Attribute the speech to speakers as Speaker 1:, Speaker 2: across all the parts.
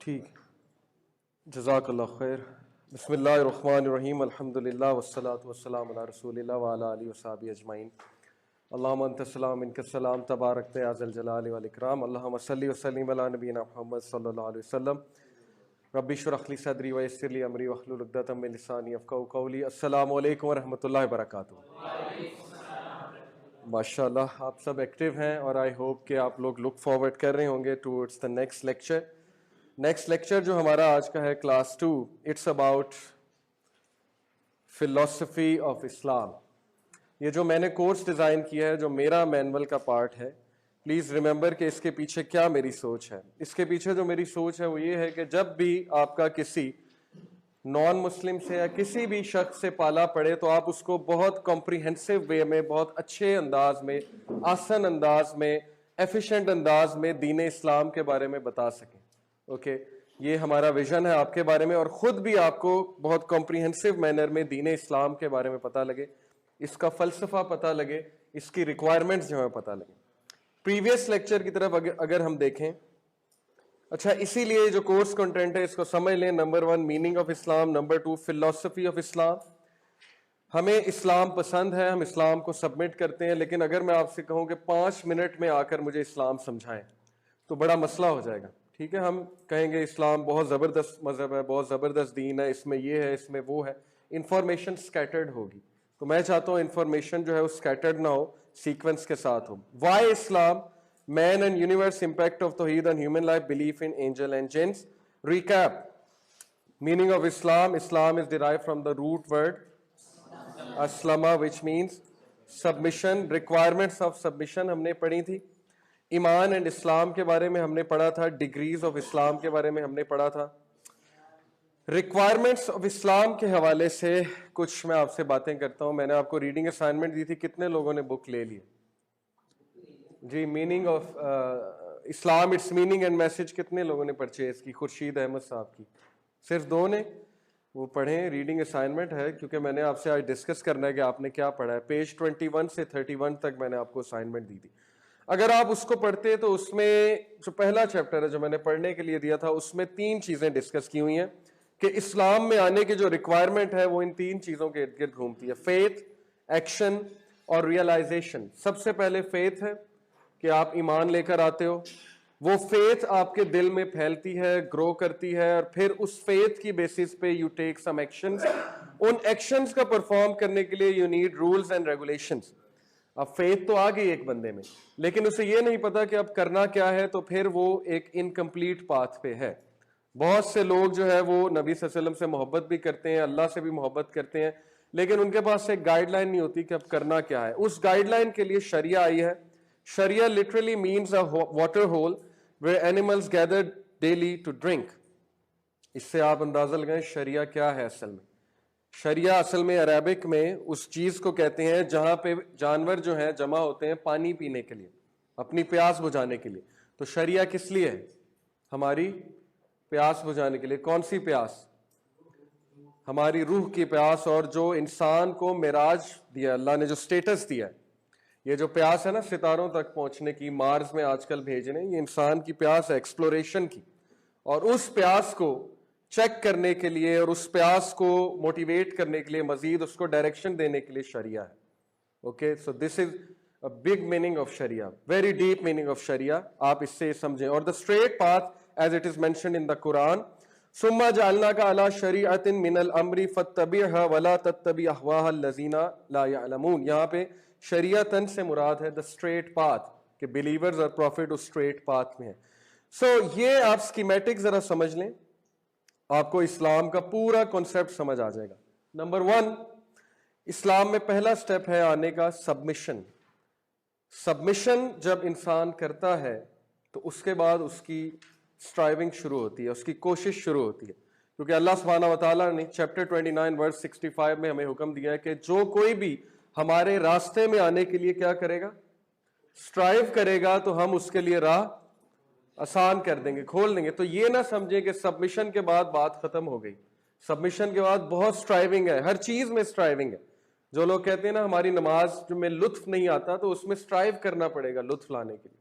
Speaker 1: ٹھیک، جزاک اللہ خیر. بسم اللہ الرحمن الرحیم. الحمدللہ والصلاۃ والسلام علی رسول اللہ وعلی آلہ وصحبہ اجمعین. اللہم انت السلام منک السلام تبارکت یا ذا الجلال والاکرام. اللہم صلی وسلم علی نبینا محمد صلی اللہ علیہ وسلم. رب اشرح لی صدری ویسر لی امری واحلل عقدۃ من لسانی یفقہوا قولی. السلام علیکم ورحمۃ اللہ وبرکاتہ. ماشاء اللہ آپ سب ایکٹیو ہیں اور آئی ہوپ کہ آپ لوگ لک فارورڈ کر رہے ہوں گے towards the next lecture. Next lecture جو ہمارا آج کا ہے class 2، it's about philosophy of Islam. یہ جو میں نے کورس ڈیزائن کیا ہے، جو میرا مینول کا پارٹ ہے، پلیز ریممبر کہ اس کے پیچھے کیا میری سوچ ہے. اس کے پیچھے جو میری سوچ ہے وہ یہ ہے کہ جب بھی آپ کا کسی نان مسلم سے یا کسی بھی شخص سے پالا پڑے تو آپ اس کو بہت کمپریہنسو وے میں، بہت اچھے انداز میں، آسان انداز میں، ایفیشینٹ انداز میں دین اسلام کے بارے میں بتا سکیں. اوکے، یہ ہمارا ویژن ہے آپ کے بارے میں، اور خود بھی آپ کو بہت کمپریہنسو مینر میں دین اسلام کے بارے میں پتہ لگے، اس کا فلسفہ پتہ لگے، اس کی ریکوائرمنٹس جو ہیں پتہ لگے. پریویس لیکچر کی طرف اگر ہم دیکھیں، اچھا اسی لیے جو کورس کنٹینٹ ہے اس کو سمجھ لیں. Number 1 meaning of Islam, number 2 philosophy of Islam. ہمیں اسلام پسند ہے، ہم اسلام کو سبمٹ کرتے ہیں، لیکن اگر میں آپ سے کہوں کہ 5 منٹ میں آ کر مجھے اسلام سمجھائیں تو بڑا مسئلہ ہو جائے گا. ٹھیک ہے، ہم کہیں گے اسلام بہت زبردست مذہب ہے، بہت زبردست دین ہے، اس میں یہ ہے، اس میں وہ ہے. انفارمیشن سکیٹرڈ ہوگی، تو میں چاہتا ہوں انفارمیشن جو ہے وہ سکیٹرڈ نہ ہو، سیکوینس کے ساتھ ہو. Why Islam? Man and universe, impact of Tawheed on human life, belief in angel and jinns. Recap. Meaning of Islam. Islam is derived from the root word aslama, which means submission. Requirements of submission ہم نے پڑھی تھی. ایمان and اسلام کے بارے میں ہم نے پڑھا تھا. ڈگریز آف اسلام کے بارے میں ہم نے پڑھا تھا. ریکوائرمنٹس آف اسلام کے حوالے سے کچھ میں آپ سے باتیں کرتا ہوں. میں نے آپ کو ریڈنگ اسائنمنٹ دی تھی، کتنے لوگوں نے بک لے لی؟ جی، meaning of Islam, it's meaning and message کتنے لوگوں نے پرچیز کی؟ خورشید احمد صاحب کی صرف 2 نے. وہ پڑھیں، ریڈنگ اسائنمنٹ ہے، کیونکہ میں نے آپ سے آج ڈسکس کرنا ہے کہ آپ نے کیا پڑھا ہے. پیج 21 سے 31 تک میں نے آپ کو اسائنمنٹ دی تھی. اگر آپ اس کو پڑھتے تو اس میں جو پہلا چیپٹر ہے جو میں نے پڑھنے کے لیے دیا تھا، اس میں 3 چیزیں ڈسکس کی ہوئی ہیں کہ اسلام میں آنے کی جو ریکوائرمنٹ ہے وہ ان 3 چیزوں کے ارد گرد گھومتی ہے: فیتھ، ایکشن اور ریئلائزیشن. سب سے پہلے فیتھ ہے کہ آپ ایمان لے کر آتے ہو. وہ فیتھ آپ کے دل میں پھیلتی ہے، گرو کرتی ہے، اور پھر اس فیتھ کی بیسس پہ یو ٹیک سم ایکشنز. ان ایکشنز کا پرفارم کرنے کے لیے you need rules and regulations. اب فیتھ تو آ گئی ایک بندے میں، لیکن اسے یہ نہیں پتا کہ اب کرنا کیا ہے، تو پھر وہ ایک انکمپلیٹ پاتھ پہ ہے. بہت سے لوگ جو ہے وہ نبی صلی اللہ علیہ وسلم سے محبت بھی کرتے ہیں، اللہ سے بھی محبت کرتے ہیں، لیکن ان کے پاس ایک گائیڈ لائن نہیں ہوتی کہ اب کرنا کیا ہے. اس گائیڈ لائن کے لیے شریعہ آئی ہے. Sharia literally means a water hole where animals gather daily to drink. اس سے آپ اندازہ لگائیں شریعہ کیا ہے اصل میں. شریعہ اصل میں عربک میں اس چیز کو کہتے ہیں جہاں پہ جانور جو ہیں جمع ہوتے ہیں پانی پینے کے لیے، اپنی پیاس بجھانے کے لیے. تو شریعہ کس لیے ہے؟ ہماری پیاس بجھانے کے لیے. کون سی پیاس؟ ہماری روح کی پیاس. اور جو انسان کو معراج دیا اللہ نے، جو سٹیٹس دیا ہے، یہ جو پیاس ہے نا ستاروں تک پہنچنے کی، مارس میں آج کل بھیجنے، یہ انسان کی پیاس ہے ایکسپلوریشن کی. اور اس پیاس کو چیک کرنے کے لیے اور اس پیاس کو موٹیویٹ کرنے کے لیے، مزید اس کو ڈائریکشن دینے کے لیے شریعہ ہے. Okay, so this is a big meaning of sharia, very deep meaning of sharia. آپ اس سے سمجھیں. اور the straight path as it is mentioned in the Quran, ثم جعلناک علی شریعۃ من الامر فاتبعها ولا تتبع اهواء الذین لا یعلمون. یہاں پہ شریعتن سے مراد ہے دا اسٹریٹ پاتھ، کہ بلیورز اور پروفٹ اس اسٹریٹ پاتھ میں ہیں. سو یہ آپ اسکیمیٹک ذرا سمجھ لیں، آپ کو اسلام کا پورا کنسپٹ سمجھ آ جائے گا. نمبر 1، اسلام میں پہلا سٹیپ ہے آنے کا سبمیشن. سبمیشن جب انسان کرتا ہے تو اس کے بعد اس کی اسٹرائیونگ شروع ہوتی ہے، اس کی کوشش شروع ہوتی ہے. کیونکہ اللہ سبحانہ و تعالیٰ نے چیپٹر 29 ورس 65 میں ہمیں حکم دیا ہے کہ جو کوئی بھی ہمارے راستے میں آنے کے لیے کیا کرے گا؟ اسٹرائیو کرے گا، تو ہم اس کے لیے راہ آسان کر دیں گے، کھول دیں گے. تو یہ نہ سمجھیں کہ سبمیشن کے بعد بات ختم ہو گئی. سبمیشن کے بعد بہت اسٹرائیونگ ہے، ہر چیز میں اسٹرائیونگ ہے. جو لوگ کہتے ہیں نا ہماری نماز جو میں لطف نہیں آتا، تو اس میں اسٹرائیو کرنا پڑے گا لطف لانے کے لیے.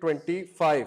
Speaker 1: 25,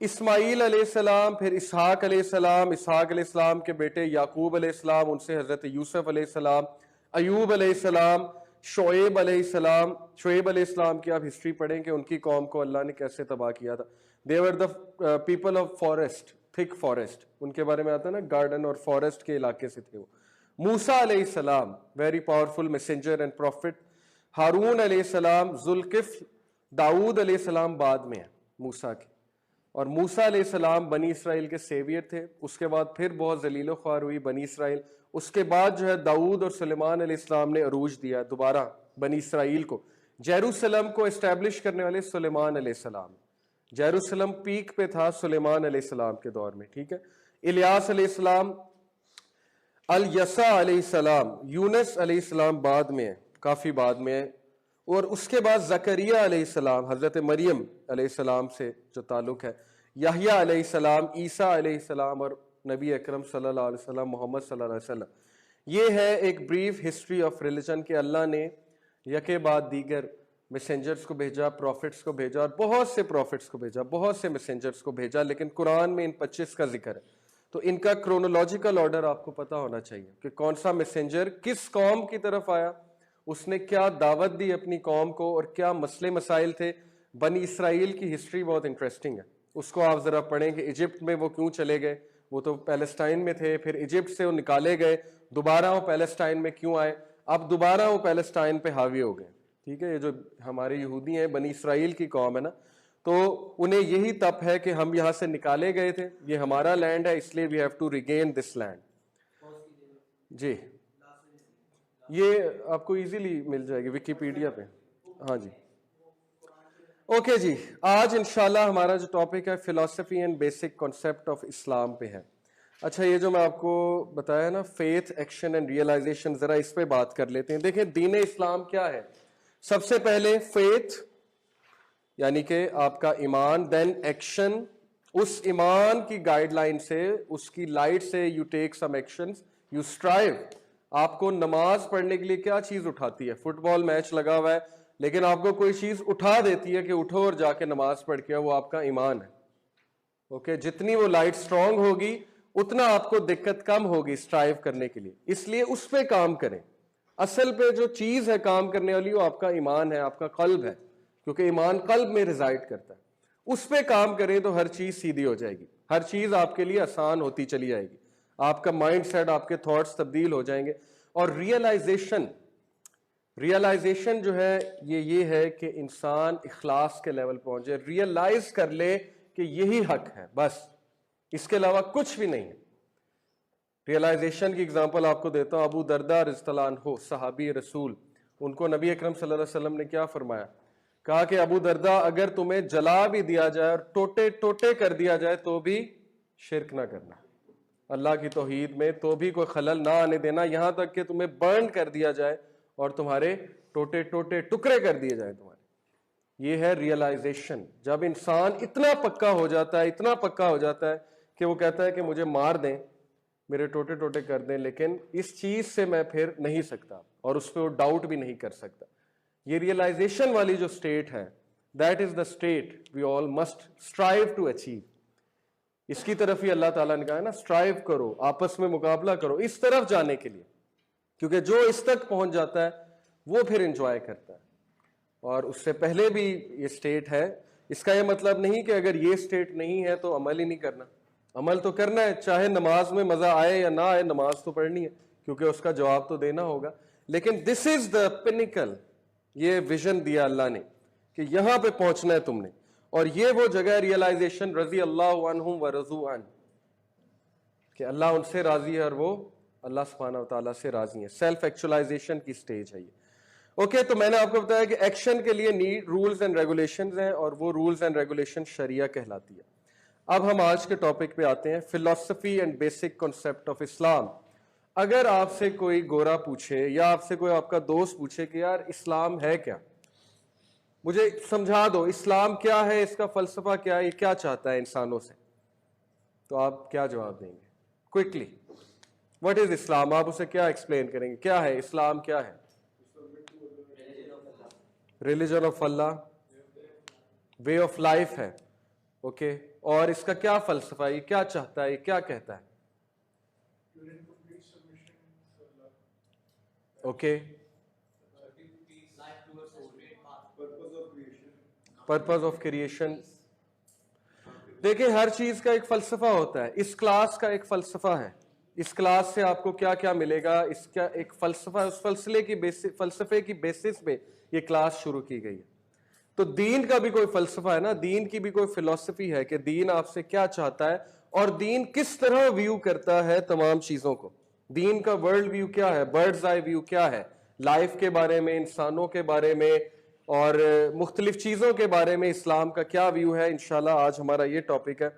Speaker 1: اسماعیل علیہ السلام، پھر اسحاق علیہ السلام، اسحاق علیہ السلام کے بیٹے یعقوب علیہ السلام، ان سے حضرت یوسف علیہ السلام، ایوب علیہ السلام، شعیب علیہ السلام. شعیب علیہ السلام کی آپ ہسٹری پڑھیں کہ ان کی قوم کو اللہ نے کیسے تباہ کیا تھا. دے ور دا پیپل آف فارسٹ، تھک فارسٹ، ان کے بارے میں آتا ہے نا، گارڈن اور فارسٹ کے علاقے سے تھے وہ. موسیٰ علیہ السلام، very powerful messenger and prophet. Harun علیہ السلام، ذوالکفل. داؤد علیہ السلام بعد میں ہے موسیٰ کے. اور موسیٰ علیہ السلام بنی اسرائیل کے سیویئر تھے. اس کے بعد پھر بہت ذلیل و خوار ہوئی بنی اسرائیل. اس کے بعد جو ہے داؤد اور سلیمان علیہ السلام نے عروج دیا دوبارہ بنی اسرائیل کو. جیروسلم کو اسٹیبلش کرنے والے سلیمان علیہ السلام. جیروسلم پیک پہ تھا سلیمان علیہ السلام کے دور میں، ٹھیک ہے. الیاس علیہ السلام، الیسع علیہ السلام، یونس علیہ السلام بعد میں ہے، کافی بعد میں ہے. اور اس کے بعد زکریہ علیہ السلام، حضرت مریم علیہ السلام سے جو تعلق ہے. یحییٰ علیہ السلام، عیسیٰ علیہ السلام، اور نبی اکرم صلی اللہ علیہ وسلم، محمد صلی اللہ علیہ وسلم. یہ ہے ایک بریف ہسٹری آف ریلیجن کہ اللہ نے یکے بعد دیگر میسنجرز کو بھیجا، پروفٹس کو بھیجا، اور بہت سے پروفٹس کو بھیجا، بہت سے میسنجرز کو بھیجا. لیکن قرآن میں ان 25 کا ذکر ہے. تو ان کا کرونولوجیکل آرڈر آپ کو پتا ہونا چاہیے کہ کون سا میسنجر کس قوم کی طرف آیا، اس نے کیا دعوت دی اپنی قوم کو، اور کیا مسئلے مسائل تھے. بنی اسرائیل کی ہسٹری بہت انٹرسٹنگ ہے، اس کو آپ ذرا پڑھیں کہ ایجپٹ میں وہ کیوں چلے گئے. وہ تو پیلسٹائن میں تھے، پھر ایجپٹ سے وہ نکالے گئے، دوبارہ وہ پیلسٹائن میں کیوں آئے، اب دوبارہ وہ پیلسٹائن پہ حاوی ہو گئے. ٹھیک ہے، یہ جو ہمارے یہودی ہیں، بنی اسرائیل کی قوم ہے نا، تو انہیں یہی تپ ہے کہ ہم یہاں سے نکالے گئے تھے، یہ ہمارا لینڈ ہے، اس لیے we have to regain this land. جی یہ آپ کو ایزیلی مل جائے گی ویکیپیڈیا پہ. ہاں جی، اوکے جی. آج انشاءاللہ ہمارا جو ٹاپک ہے philosophy and basic concept of Islam پہ ہے. اچھا، یہ جو میں آپ کو بتایا نا، فیتھ، ایکشن اینڈ ریئلائزیشن، ذرا اس پہ بات کر لیتے ہیں. دیکھیں دین اسلام کیا ہے. سب سے پہلے فیتھ یعنی کہ آپ کا ایمان، دین ایکشن. اس ایمان کی گائیڈ لائن سے، اس کی لائٹ سے you take some actions, you strive. آپ کو نماز پڑھنے کے لیے کیا چیز اٹھاتی ہے؟ فٹ بال میچ لگا ہوا ہے، لیکن آپ کو کوئی چیز اٹھا دیتی ہے کہ اٹھو اور جا کے نماز پڑھ کے، وہ آپ کا ایمان ہے. اوکے، جتنی وہ لائٹ اسٹرانگ ہوگی اتنا آپ کو دقت کم ہوگی اسٹرائیو کرنے کے لیے. اس لیے اس پہ کام کریں. اصل پہ جو چیز ہے کام کرنے والی، وہ آپ کا ایمان ہے، آپ کا قلب ہے، کیونکہ ایمان قلب میں ریزائڈ کرتا ہے. اس پہ کام کریں تو ہر چیز سیدھی ہو جائے گی، ہر چیز آپ کے لیے آسان ہوتی چلی جائے گی. آپ کا مائنڈ سیٹ، آپ کے تھاٹس تبدیل ہو جائیں گے. اور ریئلائزیشن جو ہے یہ ہے کہ انسان اخلاص کے لیول پہنچے، ریئلائز کر لے کہ یہی حق ہے، بس اس کے علاوہ کچھ بھی نہیں ہے. ریئلائزیشن کی اگزامپل آپ کو دیتا ہوں. ابو درداء رضی اللہ عنہ، صحابی رسول، ان کو نبی اکرم صلی اللہ علیہ وسلم نے کیا فرمایا؟ کہا کہ ابو درداء، اگر تمہیں جلا بھی دیا جائے اور ٹوٹے ٹوٹے کر دیا جائے تو بھی شرک نہ کرنا، اللہ کی توحید میں تو بھی کوئی خلل نہ آنے دینا، یہاں تک کہ تمہیں برن کر دیا جائے اور تمہارے ٹوٹے ٹوٹے ٹکڑے کر دیے جائیں تمہارے. یہ ہے ریئلائزیشن. جب انسان اتنا پکا ہو جاتا ہے، اتنا پکا ہو جاتا ہے کہ وہ کہتا ہے کہ مجھے مار دیں، میرے ٹوٹے ٹوٹے کر دیں، لیکن اس چیز سے میں پھر نہیں سکتا، اور اس پہ وہ ڈاؤٹ بھی نہیں کر سکتا. یہ ریئلائزیشن والی جو اسٹیٹ ہے، that is the state we all must strive to achieve. اس کی طرف ہی اللہ تعالیٰ نے کہا ہے نا، اسٹرائیو کرو، آپس میں مقابلہ کرو اس طرف جانے کے لیے. کیونکہ جو اس تک پہنچ جاتا ہے وہ پھر انجوائے کرتا ہے. اور اس سے پہلے بھی یہ اسٹیٹ ہے. اس کا یہ مطلب نہیں کہ اگر یہ اسٹیٹ نہیں ہے تو عمل ہی نہیں کرنا. عمل تو کرنا ہے، چاہے نماز میں مزہ آئے یا نہ آئے، نماز تو پڑھنی ہے، کیونکہ اس کا جواب تو دینا ہوگا. لیکن دس از دا پینیکل. یہ ویژن دیا اللہ نے کہ یہاں پہ پہنچنا ہے تم نے، اور یہ وہ جگہ ریئلائزیشن، رضی اللہ عنہم ورضوا عنہ، کہ اللہ ان سے راضی ہے اور وہ اللہ سبحانہ و تعالیٰ سے راضی ہیں. سیلف ایکچولائزیشن کی سٹیج ہے یہ. اوکے، تو میں نے آپ کو بتایا کہ ایکشن کے لیے نیڈ رولز اینڈ ریگولیشنز ہیں، اور وہ رولز اینڈ ریگولیشن شریعہ کہلاتی ہے. اب ہم آج کے ٹاپک پہ آتے ہیں، فلسفی اینڈ بیسک کانسیپٹ آف اسلام. اگر آپ سے کوئی گورا پوچھے یا آپ سے کوئی آپ کا دوست پوچھے کہ یار اسلام ہے کیا، مجھے سمجھا دو اسلام کیا ہے، اس کا فلسفہ کیا ہے، یہ کیا چاہتا ہے انسانوں سے، تو آپ کیا جواب دیں گے؟ کوئکلی، واٹ از اسلام؟ آپ اسے کیا ایکسپلین کریں گے؟ کیا ہے اسلام؟ کیا ہے؟ Religion of Allah, way of life ہے. اوکے, اور اس کا کیا فلسفہ ہے, یہ کیا چاہتا ہے, یہ کیا کہتا ہے؟ Okay, purpose of creation. دیکھیں ہر چیز کا ایک فلسفہ ہوتا ہے, اس کلاس کا ایک فلسفہ ہے, اس کلاس سے آپ کو کیا کیا ملے گا, اس کا ایک فلسفہ, اس فلسفے کی بیسس پہ یہ کلاس شروع کی گئی ہے. تو دین کا بھی کوئی فلسفہ ہے نا, دین کی بھی کوئی فلسفی ہے کہ دین آپ سے کیا چاہتا ہے اور دین کس طرح ویو کرتا ہے تمام چیزوں کو. دین کا ورلڈ ویو کیا ہے, برڈز آئی ویو کیا ہے, لائف کے بارے میں, انسانوں کے بارے میں اور مختلف چیزوں کے بارے میں اسلام کا کیا ویو ہے. انشاءاللہ آج ہمارا یہ ٹاپک ہے.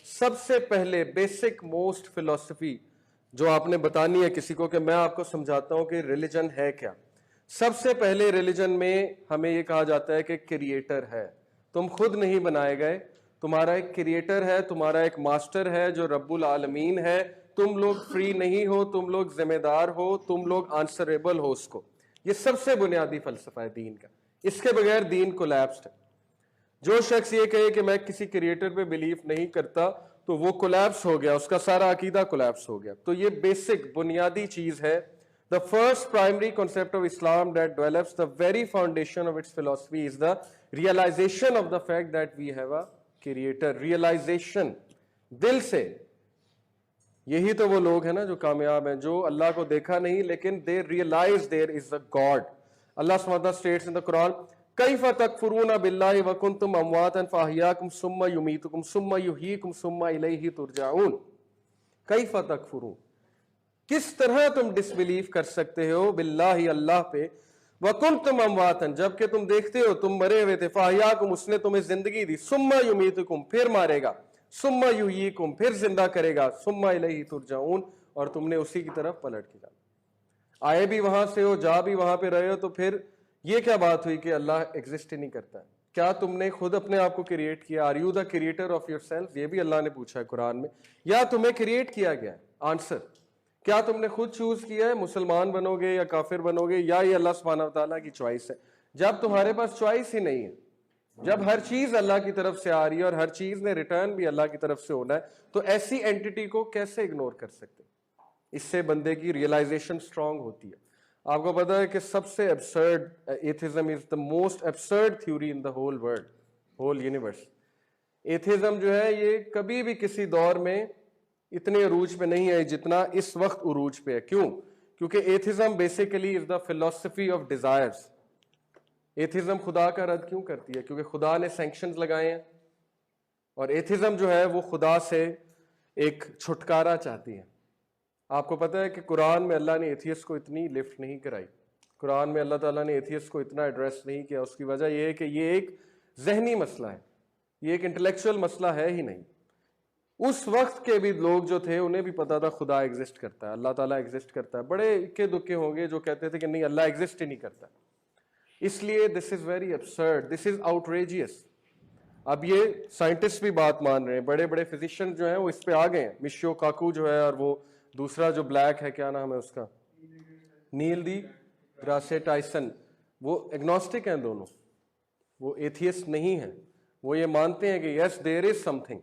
Speaker 1: سب سے پہلے بیسک موسٹ فلسفی جو آپ نے بتانی ہے کسی کو, کہ میں آپ کو سمجھاتا ہوں کہ ریلیجن ہے کیا. سب سے پہلے ریلیجن میں ہمیں یہ کہا جاتا ہے کہ کریٹر ہے, تم خود نہیں بنائے گئے, تمہارا ایک کریٹر ہے, تمہارا ایک ماسٹر ہے جو رب العالمین ہے. تم لوگ فری نہیں ہو, تم لوگ ذمہ دار ہو, تم لوگ آنسریبل ہو اس کو. یہ سب سے بنیادی فلسفہ ہے دین کا, اس کے بغیر دین کولیپسڈ ہے. جو شخص یہ کہے کہ میں کسی کریٹر پہ بلیف نہیں کرتا تو وہ کولیپس ہو گیا, اس کا سارا عقیدہ کولیپس ہو گیا. تو یہ بیسک بنیادی چیز ہے. The first primary concept of Islam that develops the very foundation of its philosophy is the realization of the fact that we have a creator. Realization, دل سے. یہی تو وہ لوگ ہیں نا جو کامیاب ہیں, جو اللہ کو دیکھا نہیں لیکن they realize there is a God. Allah subhanahu wa ta'ala states in the Quran, كَيْفَ تَكْفُرُونَ بِاللَّهِ وَكُنْتُمْ أَمْوَاتًا فَأَحْيَاكُمْ ثُمَّ يُمِيتُكُمْ ثُمَّ يُحْيِيكُمْ ثُمَّ إِلَيْهِ تُرْجَعُونَ. كَيْفَ تَكْفُرُونَ, کس طرح تم ڈس بلیف کر سکتے ہو باللہ, اللہ پہ, وَكُنْتُمْ أَمْوَاتًا, جب کہ تم دیکھتے ہو تم مرے ہوئے تھے, فَأَحْيَاكُمْ, اس نے تمہیں زندگی دی, ثُمَّ يُمِيتُكُمْ, پھر مارے گا, ثُمَّ يُحْيِيكُمْ, پھر زندہ کرے گا, ثُمَّ إِلَيْهِ تُرْجَعُونَ, اور تم نے اسی کی طرف پلٹ کے جانا. آئے بھی وہاں سے ہو, جا بھی وہاں پہ رہے ہو, تو پھر یہ کیا بات ہوئی کہ اللہ ایگزسٹ ہی نہیں کرتا ہے؟ کیا تم نے خود اپنے آپ کو کریٹ کیا؟ Are you the creator of yourself? یہ بھی اللہ نے پوچھا ہے قرآن میں. یا تمہیں کریٹ کیا گیا؟ آنسر, کیا تم نے خود چوز کیا ہے مسلمان بنو گے یا کافر بنو گے, یا یہ اللہ سبحانہ وتعالیٰ کی چوائس ہے؟ جب تمہارے پاس چوائس ہی نہیں ہے, جب ہر چیز اللہ کی طرف سے آ رہی ہے اور ہر چیز نے ریٹرن بھی اللہ کی طرف سے ہونا ہے, تو ایسی اینٹی کو کیسے اگنور کر سکتے؟ اس سے بندے کی ریئلائزیشن سٹرونگ ہوتی ہے. آپ کو پتا ہے کہ سب سے absurd, atheism is the most absurd theory in the whole world, whole universe. Atheism جو ہے یہ کبھی بھی کسی دور میں اتنے عروج پہ نہیں ہے جتنا اس وقت عروج پہ ہے. کیوں؟ کیونکہ ایتھیزم بیسیکلی از دا فلسفی آف ڈیزائرز. ایتھیزم خدا کا رد کیوں کرتی ہے؟ کیونکہ خدا نے سینکشنز لگائے ہیں, اور ایتھیزم جو ہے وہ خدا سے ایک چھٹکارا چاہتی ہے. آپ کو پتہ ہے کہ قرآن میں اللہ نے ایتھیسٹ کو اتنی لفٹ نہیں کرائی, قرآن میں اللہ تعالیٰ نے ایتھیسٹ کو اتنا ایڈریس نہیں کیا. اس کی وجہ یہ ہے کہ یہ ایک ذہنی مسئلہ ہے, یہ ایک انٹلیکچوئل مسئلہ ہے ہی نہیں. اس وقت کے بھی لوگ جو تھے انہیں بھی پتا تھا خدا ایگزسٹ کرتا ہے, اللہ تعالیٰ ایگزسٹ کرتا ہے. بڑے اکے دکے ہوں گے جو کہتے تھے کہ نہیں اللہ ایگزسٹ ہی نہیں کرتا. اس لیے دس از ویری ابسرڈ, دس از آؤٹریجیس. اب یہ سائنٹسٹ بھی بات مان رہے ہیں, بڑے بڑے فزیشین جو ہیں وہ اس پہ آ گئے ہیں. مشیو کاکو جو ہے, اور وہ دوسرا جو بلیک ہے, کیا نام ہے اس کا, نیل دی گراسے ٹائسن, وہ ایگنوسٹک ہیں دونوں, وہ ایتھیسٹ نہیں ہیں. وہ یہ مانتے ہیں کہ یس دیر از سم تھنگ.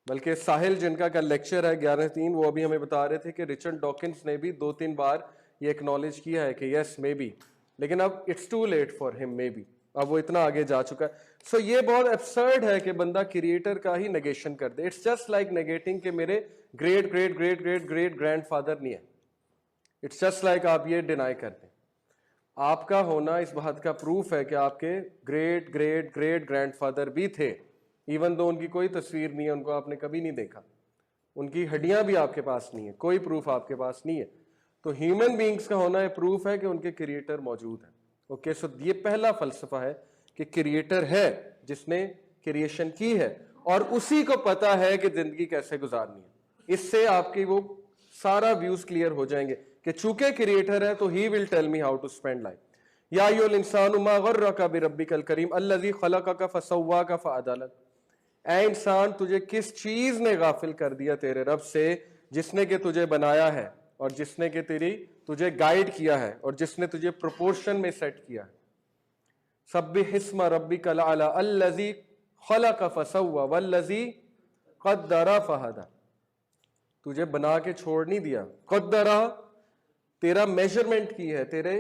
Speaker 1: بلکہ ساحل جن کا لیکچر ہے 11/3, وہ ابھی ہمیں بتا رہے تھے کہ رچرڈ ڈاکنز نے بھی 2-3 بار یہ ایکنالج کیا ہے کہ یس مے بی, لیکن اب اٹس ٹو لیٹ فار ہم, مے بی اب وہ اتنا آگے جا چکا ہے. سو یہ بہت ابسرڈ ہے کہ بندہ کریٹر کا ہی نیگیشن کر دے. اٹس جسٹ لائک نیگیٹنگ کہ میرے great great great great great grand father نہیں ہے. اٹس جسٹ لائک آپ یہ ڈینائی کر دیں. آپ کا ہونا اس بات کا پروف ہے کہ آپ کے great great great grand father بھی تھے, ایون دو ان کی کوئی تصویر نہیں ہے, ان کو آپ نے کبھی نہیں دیکھا, ان کی ہڈیاں بھی آپ کے پاس نہیں ہے, کوئی پروف آپ کے پاس نہیں ہے. تو ہیومن بینگز کا ہونا یہ پروف ہے کہ ان کے کریٹر موجود ہیں. اوکے, سو یہ پہلا فلسفہ ہے کہ کریٹر ہے جس نے کریشن کی ہے, اور اسی کو پتا ہے کہ زندگی کیسے گزارنی ہے. اس سے آپ کی وہ سارا ویوز کلیئر ہو جائیں گے کہ چونکہ کریٹر ہے تو he will tell me how to spend life. یا ایھا الانسان ما غرک بربک الکریم الذی خلقک فسواک فعدلک. اے انسان, تجھے کس چیز نے غافل کر دیا تیرے رب سے, جس نے کہ تجھے بنایا ہے, اور جس نے کہ تجھے گائیڈ کیا ہے, اور جس نے تجھے پروپورشن میں سیٹ کیا ہے. سبح اسم ربک الاعلی الذی خلق فسوى والذی قدر فہدی، تجھے بنا کے چھوڑ نہیں دیا. قدرہ تیرا میجرمنٹ کی ہے، تیرے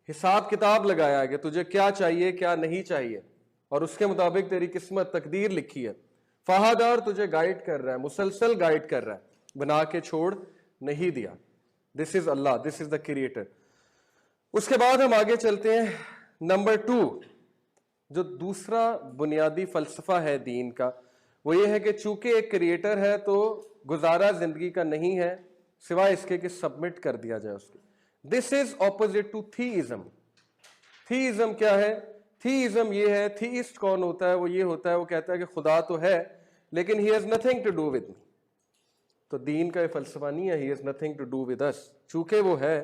Speaker 1: حساب کتاب لگایا کہ تجھے کیا چاہیے کیا نہیں چاہیے، اور اس کے مطابق تیری قسمت تقدیر لکھی ہے. فہدی، اور تجھے گائیڈ کر رہا ہے، مسلسل گائیڈ کر رہا ہے، بنا کے چھوڑ نہیں دیا. دس از اللہ، دس از دا کریٹر. اس کے بعد ہم آگے چلتے ہیں. نمبر 2 جو دوسرا بنیادی فلسفہ ہے دین کا، وہ یہ ہے کہ چونکہ ایک کریٹر ہے تو گزارا زندگی کا نہیں ہے سوائے اس کے کہ سبمٹ کر دیا جائے اس کے. دس از اپوزٹ ٹو تھیزم. تھیزم کیا ہے؟ تھیزم یہ ہے، تھیسٹ کون ہوتا ہے؟ وہ یہ ہوتا ہے، وہ کہتا ہے کہ خدا تو ہے لیکن he has nothing to do with me. تو دین کا یہ فلسفہ نہیں ہے he has nothing to do with us. چونکہ وہ ہے،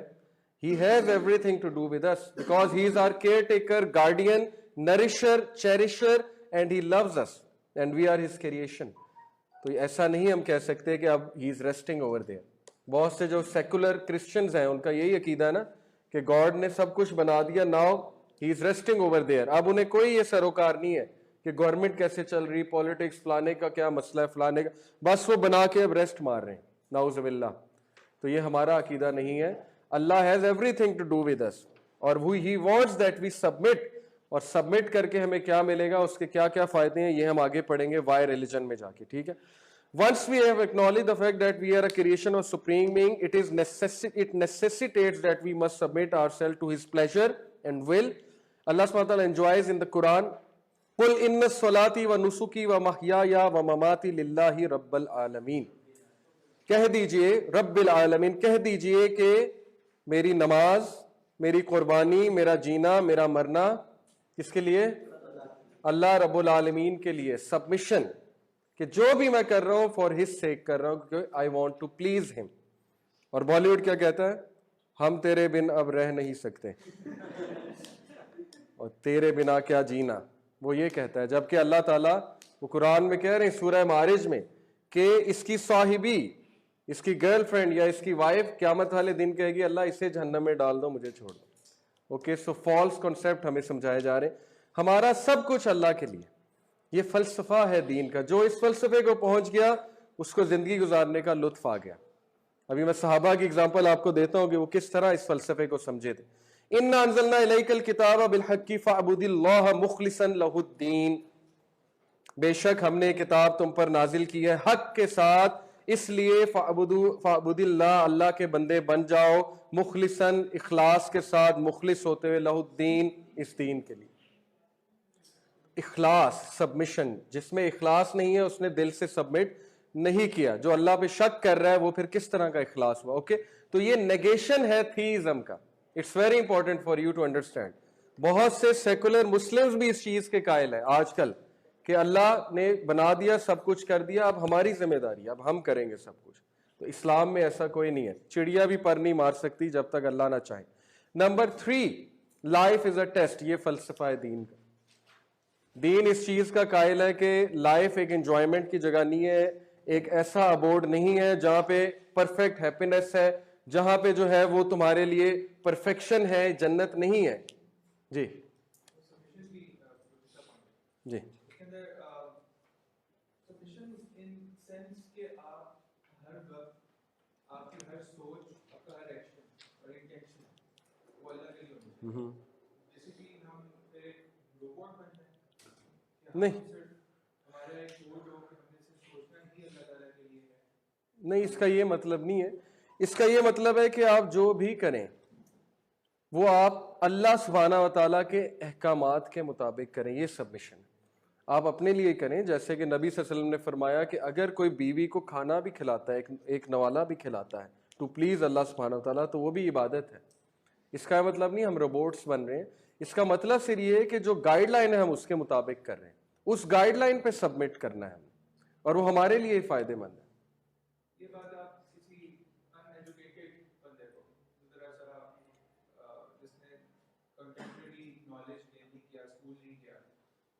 Speaker 1: he has everything to do with us because he is our caretaker, guardian, nourisher, cherisher, and he loves us and we are his creation. تو ایسا نہیں ہم کہہ سکتے کہ اب he is resting over there. بہت سے جو سیکولر کرسچنز ہیں ان کا یہی عقیدہ ہے نا کہ گاڈ نے سب کچھ بنا دیا، now he is resting over there. اب انہیں کوئی یہ سروکار نہیں ہے کہ گورنمنٹ کیسے چل رہی، پولیٹکس، فلانے کا کیا مسئلہ ہے، فلانے کا، بس وہ بنا کے اب ریسٹ مار رہے ہیں. نعوذ باللہ. تو یہ ہمارا عقیدہ نہیں ہے. اللہ has everything to do with us اور he wants that we submit. اور سبمٹ کر کے ہمیں کیا ملے گا، اس کے کیا کیا فائدے ہیں، یہ ہم آگے پڑھیں گے why religion میں جا کے. ٹھیک ہے. Once we have acknowledged the fact that we are a creation of supreme being, it necessitates that we must submit ourselves to his pleasure and will. Allah subhanahu wa ta'ala enjoys in the Quran, قُلْ إِنَّ الصَّلَاةِ وَنُسُكِي وَمَحْيَايَ وَمَمَاتِي لِلَّهِ رَبَّ الْعَالَمِينَ. کہہ دیجئے رب العالمین، کہہ دیجئے کہ میری نماز، میری قربانی، میرا جینا، میرا مرنا کس کے لیے؟ اللہ رب العالمین کے لیے. سبمیشن کہ جو بھی میں کر رہا ہوں فار ہز سیک کر رہا ہوں کیونکہ آئی وانٹ ٹو پلیز ہم. اور بالی ووڈ کیا کہتا ہے؟ ہم تیرے بن اب رہ نہیں سکتے اور تیرے بنا کیا جینا، وہ یہ کہتا ہے. جبکہ اللہ تعالیٰ وہ قرآن میں کہہ رہے ہیں سورہ معارج میں کہ اس کی صاحبی، اس کی گرل فرینڈ یا اس کی وائف قیامت والے دن کہے گی اللہ اسے جہنم میں ڈال دو، مجھے چھوڑ دو. اوکے، سو فالس کنسیپٹ ہمیں سمجھائے جا رہے ہیں. ہمارا سب کچھ اللہ کے لیے. یہ فلسفہ ہے دین کا. جو اس فلسفے کو پہنچ گیا اس کو زندگی گزارنے کا لطف آ گیا. ابھی میں صحابہ کی اگزامپل آپ کو دیتا ہوں کہ وہ کس طرح اس فلسفے کو سمجھے تھے. اِنَّا أَنزَلْنَا إِلَيْكَ الْكِتَابَ بِالْحَقِّ فَاعْبُدِ اللَّهَ مُخْلِصًا لَهُ الدِّينَ. بے شک ہم نے کتاب تم پر نازل کی ہے حق کے ساتھ، اس لیے فَاعْبُدِ اللَّهَ، اللہ کے بندے بن جاؤ، مخلصاً اخلاص کے ساتھ، مخلص ہوتے ہوئے، لَهُ الدِّينَ، اس دین کے لیے. اخلاص، سبمیشن. جس میں اخلاص نہیں ہے اس نے دل سے سبمٹ نہیں کیا. جو اللہ پہ شک کر رہا ہے وہ پھر کس طرح کا اخلاص ہوا؟ اوکے، تو یہ نیگیشن ہے تھیزم کا. It's very important for you to understand. بہت سے سیکولر مسلمز بھی اس چیز کے قائل ہیں آج کل کہ اللہ نے بنا دیا، سب کچھ کر دیا، اب ہماری ذمہ داری ہے، اب ہم کریں گے سب کچھ. تو اسلام میں ایسا کوئی نہیں ہے. چڑیا بھی پر نہیں مار سکتی جب تک اللہ نہ چاہے. Number 3، life is a test. یہ فلسفہ ہے دین کا. دین اس چیز کا قائل ہے کہ لائف ایک انجوائمنٹ کی جگہ نہیں ہے، ایک ایسا ابورڈ نہیں ہے جہاں پہ پرفیکٹ ہیپینس ہے، جہاں پہ جو ہے وہ تمہارے لیے پرفیکشن ہے، جنت نہیں ہے. جی جی نہیں، اس کا یہ مطلب نہیں ہے. اس کا یہ مطلب ہے کہ آپ جو بھی کریں وہ آپ اللہ سبحانہ و تعالیٰ کے احکامات کے مطابق کریں. یہ سبمیشن آپ اپنے لیے کریں. جیسے کہ نبی صلی اللہ علیہ وسلم نے فرمایا کہ اگر کوئی بیوی کو کھانا بھی کھلاتا ہے، ایک نوالا بھی کھلاتا ہے ٹو پلیز اللہ سبحانہ و تعالیٰ، تو وہ بھی عبادت ہے. اس کا مطلب نہیں ہم روبوٹس بن رہے ہیں. اس کا مطلب صرف یہ ہے کہ جو گائیڈ لائن ہے ہم اس کے مطابق کر رہے ہیں، اس گائیڈ لائن پہ سبمٹ کرنا ہے اور وہ ہمارے لیے فائدے مند ہے.
Speaker 2: یہ بات آپ کسی ان ایجوکیٹڈ بندے کو ذرا جس نے کنٹمپریری نالج نہیں کیا، اسکول نہیں کیا،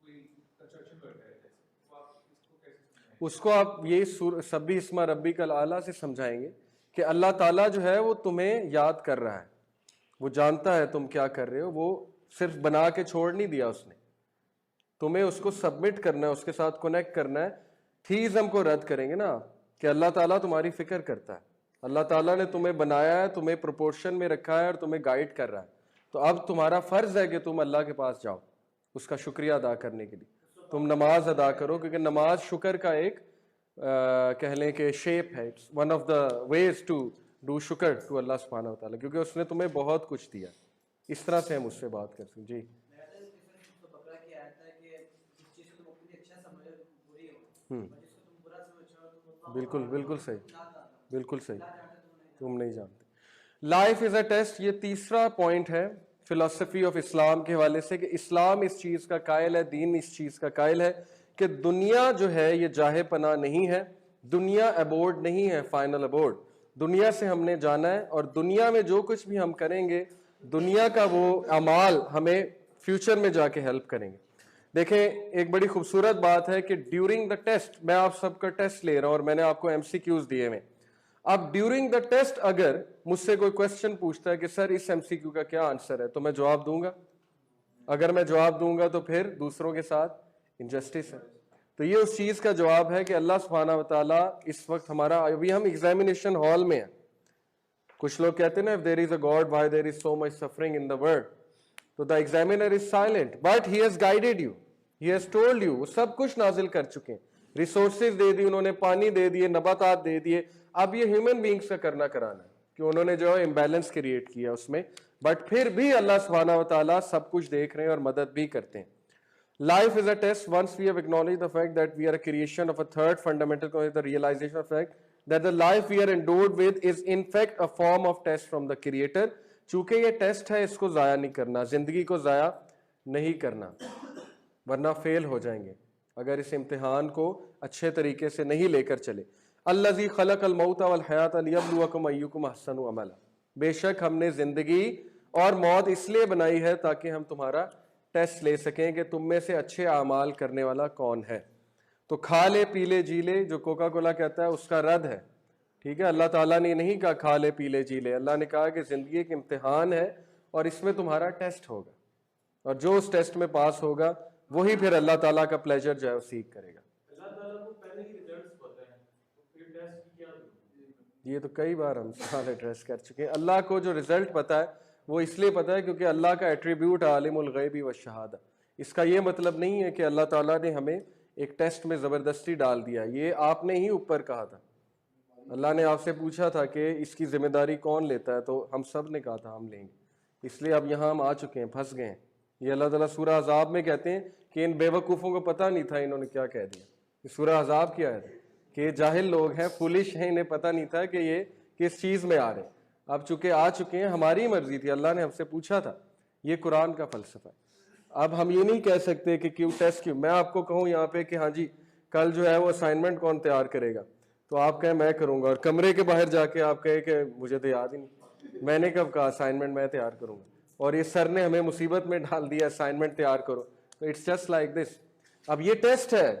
Speaker 2: کوئی کنسٹرکشن ورکر ہے جیسے، تو آپ اس کو کیسے سمجھائیں؟
Speaker 1: اس کو آپ یہ سبح اسم ربک الاعلیٰ سے سمجھائیں گے کہ اللہ تعالیٰ جو ہے وہ تمہیں یاد کر رہا ہے، وہ جانتا ہے تم کیا کر رہے ہو، وہ صرف بنا کے چھوڑ نہیں دیا اس نے. تمہیں اس کو سبمٹ کرنا ہے, اس کے ساتھ کنیکٹ کرنا ہے. تھیزم کو رد کریں گے نا کہ اللہ تعالیٰ تمہاری فکر کرتا ہے, اللہ تعالیٰ نے تمہیں بنایا ہے, تمہیں پروپورشن میں رکھا ہے اور تمہیں گائیڈ کر رہا ہے. تو اب تمہارا فرض ہے کہ تم اللہ کے پاس جاؤ اس کا شکریہ ادا کرنے کے لیے. تم نماز ادا کرو, کیونکہ نماز شکر کا ایک کہہ لیں کہ شیپ ہے. It's one of the ways to do شکر ٹو اللہ سبحانہ و تعالیٰ, کیونکہ اس نے تمہیں بہت کچھ دیا. اس طرح سے ہم اس سے بات کر سکیں. جی بالکل بالکل صحیح, بالکل صحیح, تم نہیں جانتے. لائف از اے ٹیسٹ, یہ تیسرا پوائنٹ ہے فلسفی آف اسلام کے حوالے سے, کہ اسلام اس چیز کا قائل ہے, دین اس چیز کا قائل ہے کہ دنیا جو ہے یہ جاہ پناہ نہیں ہے, دنیا ایبورڈ نہیں ہے, فائنل ایبورڈ. دنیا سے ہم نے جانا ہے, اور دنیا میں جو کچھ بھی ہم کریں گے دنیا کا وہ اعمال ہمیں فیوچر میں جا کے ہیلپ کریں گے. دیکھیں ایک بڑی خوبصورت بات ہے کہ ڈیورنگ دا ٹیسٹ, میں آپ سب کا ٹیسٹ لے رہا ہوں اور میں نے آپ کو MCQs دیے ہوئے. اب ڈیورنگ دا ٹیسٹ اگر مجھ سے کوئی کوشچن پوچھتا ہے کہ سر اس MCQ کا کیا آنسر ہے, تو میں جواب دوں گا. اگر میں جواب دوں گا تو پھر دوسروں کے ساتھ انجسٹس ہے. تو یہ اس چیز کا جواب ہے کہ اللہ سبحانہ و تعالیٰ اس وقت ہمارا, ابھی ہم ایگزامینیشن ہال میں ہیں. کچھ لوگ کہتے ہیں نا if there is a God, why there is so much suffering in the world. تو the examiner is silent, but he has guided you, he has told you. وہ سب کچھ نازل کر چکے ہیں, ریسورسز دے دی انہوں نے, پانی دے دیے, نباتات دے دیے. اب یہ ہیومن بینگز کا کرنا کرانا ہے کہ انہوں نے جو ہے امبیلنس کریٹ کیا اس میں, بٹ پھر بھی اللہ سبحانہ و تعالیٰ سب کچھ دیکھ رہے ہیں اور مدد بھی کرتے ہیں. Life is a test. Once we have acknowledged the fact that we are a creation of a third fundamental concept, the realization of the fact that the life we are endowed with is in fact a form of test from the Creator. چونکہ یہ test ہے, اس کو ضائع نہیں کرنا, زندگی کو ضائع نہیں کرنا, ورنہ فیل ہو جائیں گے اگر اس امتحان کو اچھے طریقے سے نہیں لے کر چلے. الذی خلق الموت والحیات لیبلوکم ایکم احسن عملا. بے شک ہم نے زندگی اور موت اس لیے بنائی ہے تاکہ ہم تمہارا ٹیسٹ لے سکیں کہ تم میں سے اچھے اعمال کرنے والا کون ہے. تو کھا لے پی لے جی لے, جو کوکا کولا کہتا ہے اس کا رد ہے. ٹھیک ہے, اللہ تعالیٰ نے نہیں کہا کھا لے پی لے جی لے, اللہ نے کہا کہ زندگی ایک امتحان ہے اور اس میں تمہارا ٹیسٹ ہوگا, اور جو اس ٹیسٹ میں پاس ہوگا وہی پھر اللہ تعالیٰ کا پلیجر جو ہے وہ سیکھ کرے گا.
Speaker 2: اللہ تعالیٰ کو پہلے ہی ریزلٹس پتہ ہیں, تو پھر ٹیسٹ کی کیا ضرورت ہے؟
Speaker 1: یہ تو کئی بار ہم سوال ایڈریس کر چکے ہیں. اللہ کو جو ریزلٹ پتہ ہے وہ اس لیے پتہ ہے کیونکہ اللہ کا ایٹریبیوٹ عالم الغیب والشہادہ. اس کا یہ مطلب نہیں ہے کہ اللہ تعالیٰ نے ہمیں ایک ٹیسٹ میں زبردستی ڈال دیا, یہ آپ نے ہی اوپر کہا تھا. اللہ نے آپ سے پوچھا تھا کہ اس کی ذمہ داری کون لیتا ہے, تو ہم سب نے کہا تھا ہم لیں گے. اس لیے اب یہاں ہم آ چکے ہیں, پھنس گئے ہیں. یہ اللہ تعالیٰ سورہ احزاب میں کہتے ہیں کہ ان بے وقوفوں کو پتہ نہیں تھا انہوں نے کیا کہہ دیا. یہ سورہ احزاب کی آیت ہے کہ یہ جاہل لوگ ہیں, فولش ہیں, انہیں پتہ نہیں تھا کہ یہ کس چیز میں آ رہے ہیں. اب چونکہ آ چکے ہیں, ہماری مرضی تھی, اللہ نے ہم سے پوچھا تھا. یہ قرآن کا فلسفہ ہے. اب ہم یہ نہیں کہہ سکتے کہ کیوں ٹیسٹ کیوں. میں آپ کو کہوں یہاں پہ کہ ہاں جی کل جو ہے وہ اسائنمنٹ کون تیار کرے گا, تو آپ کہیں میں کروں گا, اور کمرے کے باہر جا کے آپ کہیں کہ مجھے تو یاد ہی نہیں, میں نے کب کہا اسائنمنٹ میں تیار کروں گا, اور یہ سر نے ہمیں مصیبت میں ڈال دیا اسائنمنٹ تیار کرو. تو اٹس جسٹ لائک دس. اب یہ ٹیسٹ ہے,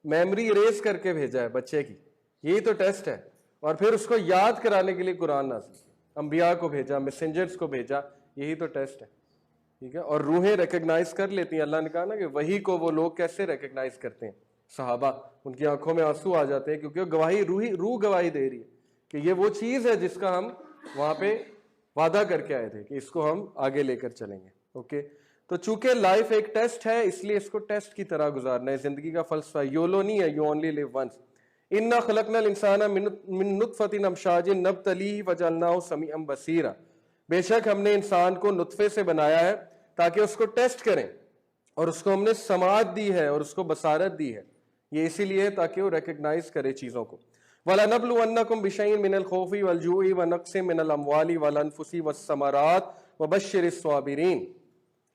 Speaker 1: میموری اریز کر کے بھیجا ہے بچے کی, یہی تو ٹیسٹ ہے. اور پھر اس کو یاد کرانے کے لیے قرآن نازل, انبیاء کو بھیجا, میسنجرز کو بھیجا, یہی تو ٹیسٹ ہے. ٹھیک ہے, اور روحیں ریکگنائز کر لیتی ہیں. اللہ نے کہا نا کہ وہی کو وہ لوگ کیسے ریکگنائز کرتے ہیں, صحابہ, ان کی آنکھوں میں آنسو آ جاتے ہیں کیونکہ گواہی روح گواہی دے رہی ہے کہ یہ وہ چیز ہے جس کا ہم وہاں پہ وعدہ کر کے آئے تھے کہ اس کو ہم آگے لے کر چلیں گے. اوکے, تو چونکہ لائف ایک ٹیسٹ ہے اس لیے اس کو ٹیسٹ کی طرح گزارنا ہے. زندگی کا فلسفہ یولو نہیں ہے, یو اونلی لیو ونس. انا خلقنا الانسان من نطفۃ امشاج نبتلیہ فجعلناہ سمیعا بصیرا. بے شک ہم نے انسان کو نطفے سے بنایا ہے تاکہ اس کو ٹیسٹ کریں, اور اس کو ہم نے سماعت دی ہے اور اس کو بصارت دی ہے. یہ اسی لیے تاکہ وہ ریکگنائز کرے چیزوں کو. وَلَنَبْلُوَنَّكُمْ بِشَيْءٍ مِّنَ الْخَوْفِ وَالْجُوعِ وَنَقْصٍ مِّنَ الْأَمْوَالِ وَالْأَنفُسِ وَالثَّمَرَاتِ وَبَشِّرِ الصَّابِرِينَ.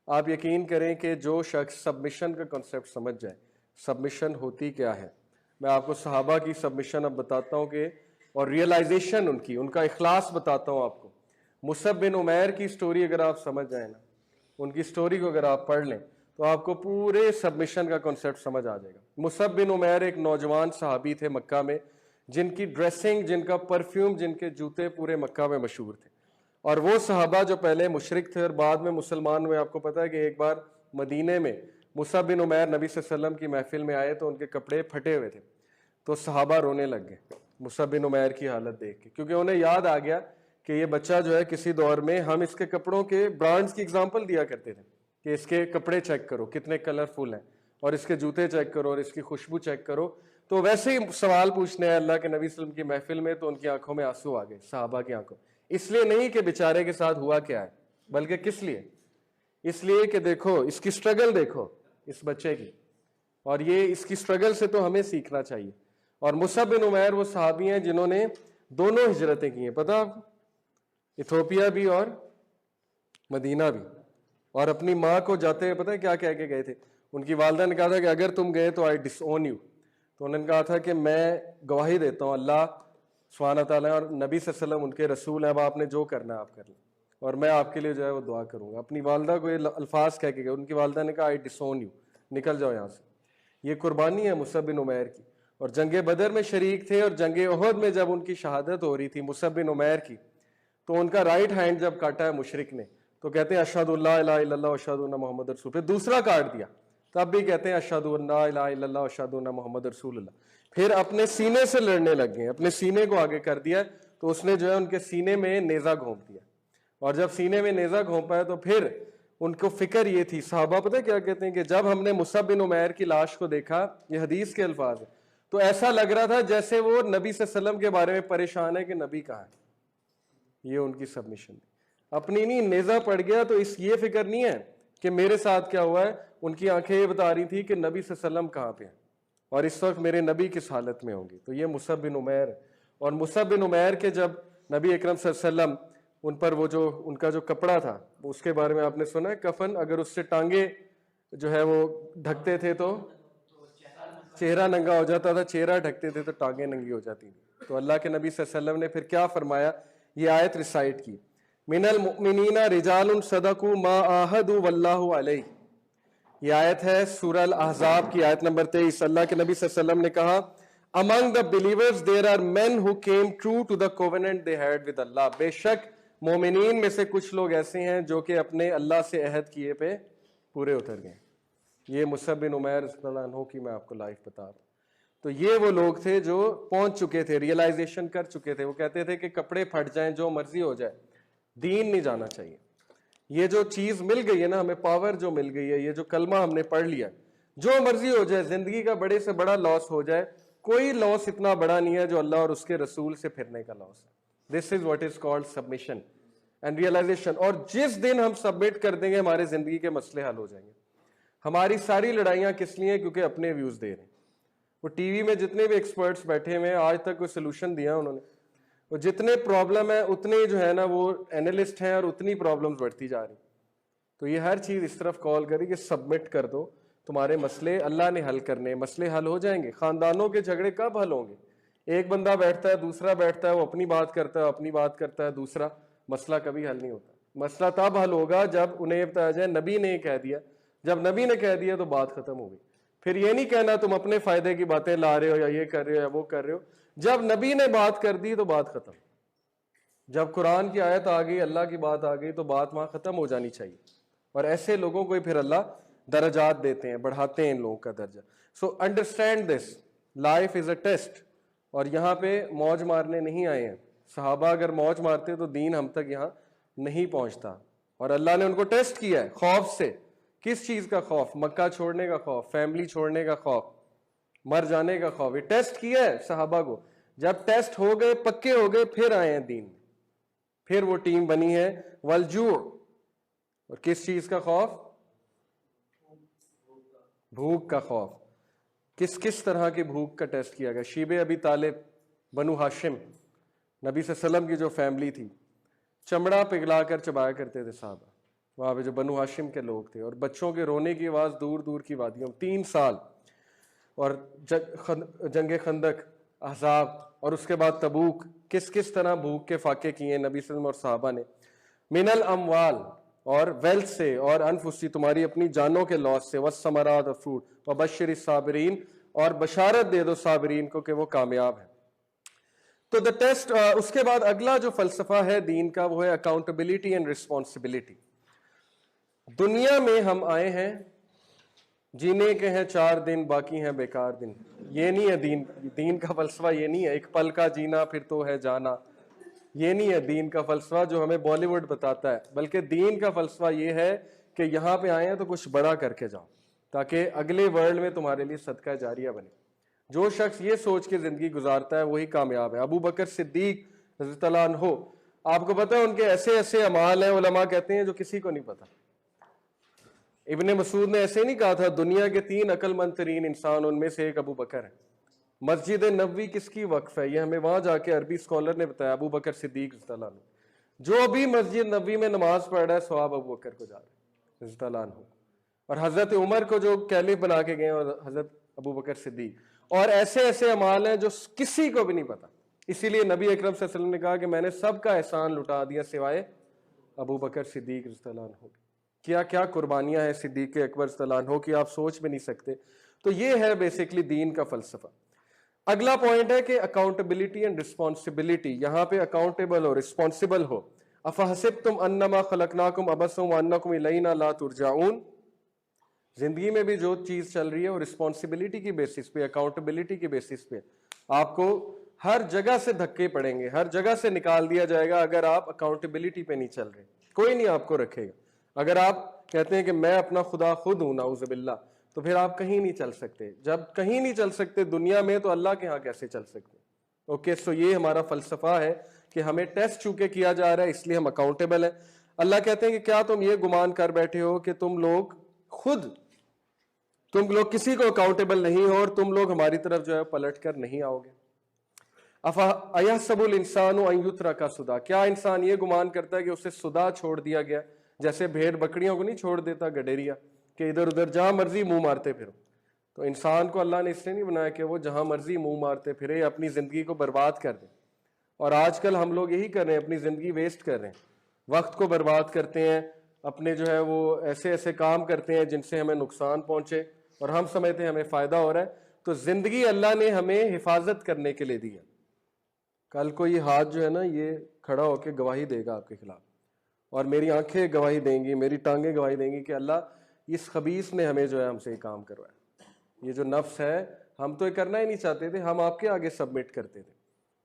Speaker 1: آپ یقین کریں کہ جو شخص سبمیشن کا کنسیپٹ سمجھ جائے, سبمیشن ہوتی کیا ہے. میں آپ کو صحابہ کی سبمیشن اب بتاتا ہوں کہ, اور ریئلائزیشن ان کا اخلاص بتاتا ہوں آپ کو. مصعب بن عمیر کی سٹوری اگر آپ سمجھ جائیں نا, ان کی سٹوری کو اگر آپ پڑھ لیں تو آپ کو پورے سبمیشن کا کنسیپٹ سمجھ آ جائے گا. مصعب بن عمیر ایک نوجوان صحابی تھے مکہ میں, جن کی ڈریسنگ, جن کا پرفیوم, جن کے جوتے پورے مکہ میں مشہور تھے. اور وہ صحابہ جو پہلے مشرک تھے اور بعد میں مسلمان ہوئے. آپ کو پتہ ہے کہ ایک بار مدینے میں مصعب بن عمیر نبی صلی اللہ علیہ وسلم کی محفل میں آئے تو ان کے کپڑے پھٹے ہوئے تھے, تو صحابہ رونے لگ گئے مصعب بن عمیر کی حالت دیکھ کے, کیونکہ انہیں یاد آ گیا کہ یہ بچہ جو ہے کسی دور میں ہم اس کے کپڑوں کے برانڈز کی اگزامپل دیا کرتے تھے کہ اس کے کپڑے چیک کرو کتنے کلرفل ہیں, اور اس کے جوتے چیک کرو, اور اس کی خوشبو چیک کرو. تو ویسے ہی سوال پوچھنے ہیں اللہ کے نبی صلی اللہ علیہ وسلم کی محفل میں, تو ان کی آنکھوں میں آنسو آ گئے, صحابہ کی آنکھوں. اس لیے نہیں کہ بیچارے کے ساتھ ہوا کیا ہے, بلکہ کس لیے, اس لیے کہ دیکھو اس کی سٹرگل دیکھو اس بچے کی, اور یہ اس کی سٹرگل سے تو ہمیں سیکھنا چاہیے. اور مصعب بن عمیر وہ صحابی ہیں جنہوں نے دونوں ہجرتیں کی ہیں, پتہ آپ کو, ایتھوپیا بھی اور مدینہ بھی, اور اپنی ماں کو جاتے ہوئے پتہ ہے کیا کہہ کے گئے تھے. ان کی والدہ نے کہا تھا کہ اگر تم گئے تو آئی ڈس اون یو, تو انہوں نے کہا تھا کہ میں گواہی دیتا ہوں اللہ سبحانہ تعالیٰ اور نبی صلی اللہ علیہ وسلم ان کے رسول ہیں, اب آپ نے جو کرنا ہے آپ کر لیں, اور میں آپ کے لیے جو ہے وہ دعا کروں گا. اپنی والدہ کو یہ الفاظ کہہ کے گئے, ان کی والدہ نے کہا آئی ڈس اون یو, نکل جاؤ یہاں سے. یہ قربانی ہے مصعب بن عمیر کی, اور جنگ بدر میں شریک تھے, اور جنگ احد میں جب ان کی شہادت ہو رہی تھی مصعب بن عمیر کی, تو ان کا رائٹ ہینڈ جب کاٹا ہے مشرک نے, تو کہتے ہیں اشہد اللہ الہ الا اللہ اشہد ان محمد رسول, پھر دوسرا کاٹ دیا تب بھی کہتے ہیں اشہد اللہ الہ الا اللہ اشہد ان محمد رسول اللہ. پھر اپنے سینے سے لڑنے لگ گئے, اپنے سینے کو آگے کر دیا, تو اس نے جو ہے ان کے سینے میں نیزہ گھونپ دیا, اور جب سینے میں نیزہ گھونپا ہے تو پھر ان کو فکر یہ تھی, صحابہ پتہ کیا کہتے ہیں کہ جب ہم نے مصعب بن عمیر کی لاش کو دیکھا, یہ حدیث کے الفاظ ہیں, تو ایسا لگ رہا تھا جیسے وہ نبی صلی اللہ علیہ وسلم کے بارے میں پریشان ہے کہ نبی کہاں ہے. یہ ان کی سبمیشن تھی, اپنی نہیں نیزہ پڑ گیا تو اس یہ فکر نہیں ہے کہ میرے ساتھ کیا ہوا ہے, ان کی آنکھیں یہ بتا رہی تھی کہ نبی صلی اللہ علیہ وسلم کہاں پہ ہیں اور اس وقت میرے نبی کس حالت میں ہوں گے. تو یہ مصعب بن عمیر ہے. اور مصعب بن عمیر کے جب نبی اکرم صلی اللہ علیہ وسلم ان پر وہ جو ان کا جو کپڑا تھا, اس کے بارے میں آپ نے سنا ہے, کفن, اگر اس سے ٹانگیں جو ہے وہ ڈھکتے تھے تو چہرہ ننگا ہو جاتا تھا, چہرہ ڈھکتے تھے تو ٹانگیں ننگی ہو جاتی تھیں. تو اللہ کے نبی صلی اللہ علیہ وسلم نے پھر کیا فرمایا, یہ آیت ریسائٹ کی, من المؤمنین رجال صدقوا ما عاہدوا واللہ علیہ. یہ آیت ہے سورہ الاحزاب کی آیت نمبر 23. اللہ کے نبی صلی اللہ علیہ وسلم نے کہا, among the believers there are men who came true to the covenant they had with Allah. بے شک مومنین میں سے کچھ لوگ ایسے ہیں جو کہ اپنے اللہ سے عہد کیے پہ پورے اتر گئے. یہ مصعب بن عمیر رضی اللہ عنہ کی میں آپ کو لائف بتا رہا ہوں. تو یہ وہ لوگ تھے جو پہنچ چکے تھے, ریئلائزیشن کر چکے تھے. وہ کہتے تھے کہ کپڑے پھٹ جائیں, جو مرضی ہو جائے, دین نہیں جانا چاہیے. یہ جو چیز مل گئی ہے نا ہمیں, پاور جو مل گئی ہے, یہ جو کلمہ ہم نے پڑھ لیا, جو مرضی ہو جائے, زندگی کا بڑے سے بڑا لاس ہو جائے, کوئی لاس اتنا بڑا نہیں ہے جو اللہ اور اس کے رسول سے پھرنے کا لاس ہے. This is what is called submission and realization. اور جس دن ہم سبمٹ کر دیں گے, ہمارے زندگی کے مسئلے حل ہو جائیں گے. ہماری ساری لڑائیاں کس لیے ہیں, کیونکہ اپنے ویوز دے رہے ہیں. وہ ٹی وی میں جتنے بھی ایکسپرٹس بیٹھے ہوئے ہیں, آج تک کوئی سولوشن دیا انہوں نے, وہ جتنے پرابلم ہیں اتنے جو ہے نا وہ اینالسٹ ہیں, اور اتنی پرابلمز بڑھتی جا رہی. تو یہ ہر چیز اس طرف کال کری کہ سبمٹ کر دو, تمہارے مسئلے اللہ نے حل کرنے, مسئلے حل ہو جائیں گے. خاندانوں کے جھگڑے کب حل ہوں گے؟ ایک بندہ بیٹھتا ہے, دوسرا بیٹھتا ہے, وہ اپنی بات کرتا ہے, اپنی بات کرتا ہے دوسرا, مسئلہ کبھی حل نہیں ہوتا. مسئلہ تب حل ہوگا جب انہیں بتایا جائے نبی نے یہ کہہ دیا. جب نبی نے کہہ دیا تو بات ختم ہو گئی. پھر یہ نہیں کہنا تم اپنے فائدے کی باتیں لا رہے ہو, یا یہ کر رہے ہو, یا وہ کر رہے ہو. جب نبی نے بات کر دی تو بات ختم. جب قرآن کی آیت آ گئی, اللہ کی بات آ گئی, تو بات وہاں ختم ہو جانی چاہیے. اور ایسے لوگوں کو ہی پھر اللہ درجات دیتے ہیں, بڑھاتے ہیں ان لوگوں کا درجہ. So understand this, life is a test. اور یہاں پہ موج مارنے نہیں آئے ہیں. صحابہ اگر موج مارتے تو دین ہم تک یہاں نہیں پہنچتا. اور اللہ نے ان کو ٹیسٹ کیا ہے خوف سے. کس چیز کا خوف؟ مکہ چھوڑنے کا خوف, فیملی چھوڑنے کا خوف, مر جانے کا خوف. یہ ٹیسٹ کیا ہے صحابہ کو. جب ٹیسٹ ہو گئے, پکے ہو گئے, پھر آئے ہیں دین, پھر وہ ٹیم بنی ہے والجوع. اور کس چیز کا خوف؟ بھوک کا خوف. کس طرح کی بھوک کا ٹیسٹ کیا گیا؟ شیب ابی طالب, بنو ہاشم, نبی صلی اللہ علیہ وسلم کی جو فیملی تھی, چمڑا پگھلا کر چبایا کرتے تھے صحابہ. وہاں پہ جو بنو ہاشم کے لوگ تھے, اور بچوں کے رونے کی آواز دور دور کی وادیوں میں 3 سال. اور جنگ خندق, احزاب, اور اس کے بعد تبوک, کس طرح بھوک کے فاقے کیے نبی صلی اللہ علیہ وسلم اور صحابہ نے. من الاموال, اور ویلتھ سے, اور انفسی, تمہاری اپنی جانوں کے لاس سے, والثمرات, اور فروٹ, وبشر الصابرین, اور بشارت دے دو صابرین کو کہ وہ کامیاب ہے. تو دا ٹیسٹ. اس کے بعد اگلا جو فلسفہ ہے دین کا وہ ہے اکاؤنٹیبلٹی اینڈ رسپانسبلٹی. دنیا میں ہم آئے ہیں جینے کے ہیں 4 دن باقی ہیں بیکار دن. یہ نہیں ہے دین کا فلسفہ یہ نہیں ہے ایک پل کا جینا پھر تو ہے جانا. یہ نہیں ہے دین کا فلسفہ جو ہمیں بالی ووڈ بتاتا ہے, بلکہ دین کا فلسفہ یہ ہے کہ یہاں پہ آئے ہیں تو کچھ بڑا کر کے جاؤ تاکہ اگلے ورلڈ میں تمہارے لیے صدقہ جاریہ بنے. جو شخص یہ سوچ کے زندگی گزارتا ہے وہی کامیاب ہے. ابو بکر صدیق رضی اللہ عنہ, آپ کو پتا ہے ان کے ایسے ایسے اعمال ہیں, علماء کہتے ہیں جو کسی کو نہیں پتا. ابن مسعود نے ایسے نہیں کہا تھا دنیا کے 3 عقل مند ترین انسان ان میں سے ایک ابو بکر ہے. مسجد نبوی کس کی وقف ہے, یہ ہمیں وہاں جا کے عربی اسکالر نے بتایا, ابو بکر صدیق رضی اللہ عنہ. جو بھی مسجد نبوی میں نماز پڑھ رہا ہے ثواب ابو بکر کو جا رہا ہے رضی اللہ عنہ. اور حضرت عمر کو جو کیلف بنا کے گئے اور حضرت ابو بکر صدیق, اور ایسے ایسے اعمال ہیں جو کسی کو بھی نہیں پتا. اسی لیے نبی اکرم صلی اللہ علیہ وسلم نے کہا کہ میں نے سب کا احسان لٹا دیا سوائے ابو بکر صدیق رضی اللہ عنہ. کیا کیا قربانیاں ہیں صدیق اکبر رضی اللہ عنہ کی, آپ سوچ بھی نہیں سکتے. تو یہ ہے بیسیکلی دین کا فلسفہ. اگلا پوائنٹ ہے کہ اکاؤنٹیبلٹی اینڈ رسپانسبلٹی. یہاں پہ اکاؤنٹیبل ہو, رسپانسبل ہو. افحسبتم انما خلقناکم عبثا وانکم الینا لا ترجعون. زندگی میں بھی جو چیز چل رہی ہے وہ رسپانسبلٹی کی بیسس پہ, اکاؤنٹیبلٹی کی بیسس پہ. آپ کو ہر جگہ سے دھکے پڑیں گے, ہر جگہ سے نکال دیا جائے گا اگر آپ اکاؤنٹیبلٹی پہ نہیں چل رہے. کوئی نہیں آپ کو رکھے گا. اگر آپ کہتے ہیں کہ میں اپنا خدا خود ہوں نعوذ باللہ, تو پھر آپ کہیں نہیں چل سکتے. جب کہیں نہیں چل سکتے دنیا میں تو اللہ کے ہاں کیسے چل سکتے. اوکے, سو یہ ہمارا فلسفہ ہے کہ ہمیں ٹیسٹ چونکہ کیا جا رہا ہے اس لیے ہم اکاؤنٹیبل ہیں. اللہ کہتے ہیں کہ کیا تم یہ گمان کر بیٹھے ہو کہ تم لوگ کسی کو اکاؤنٹیبل نہیں ہو اور تم لوگ ہماری طرف جو ہے پلٹ کر نہیں آؤ گے. اَيَحْسَبُ الْإِنسَانُ أَن يُتْرَكَ سُدًى. کیا انسان یہ گمان کرتا ہے کہ اسے سدا چھوڑ دیا گیا, جیسے بھیڑ بکریوں کو نہیں چھوڑ دیتا گڈیریا کہ ادھر ادھر جہاں مرضی منہ مارتے پھرو. تو انسان کو اللہ نے اس لیے نہیں بنایا کہ وہ جہاں مرضی منہ مارتے پھرے, اپنی زندگی کو برباد کر دے. اور آج کل ہم لوگ یہی کر رہے ہیں, اپنی زندگی ویسٹ کر رہے ہیں, وقت کو برباد کرتے ہیں, اپنے جو ہے وہ ایسے ایسے کام کرتے ہیں جن سے ہمیں نقصان پہنچے اور ہم سمجھتے ہیں ہمیں فائدہ ہو رہا ہے. تو زندگی اللہ نے ہمیں حفاظت کرنے کے لیے دی ہے. کل کو یہ ہاتھ جو ہے نا یہ کھڑا ہو کے گواہی دے گا آپ کے خلاف, اور میری آنکھیں گواہی دیں گی, میری ٹانگیں گواہی دیں گی کہ اللہ اس خبیث نے ہمیں جو ہے ہم سے یہ کام کروایا. یہ جو نفس ہے ہم تو یہ کرنا ہی نہیں چاہتے تھے, ہم آپ کے آگے سبمٹ کرتے تھے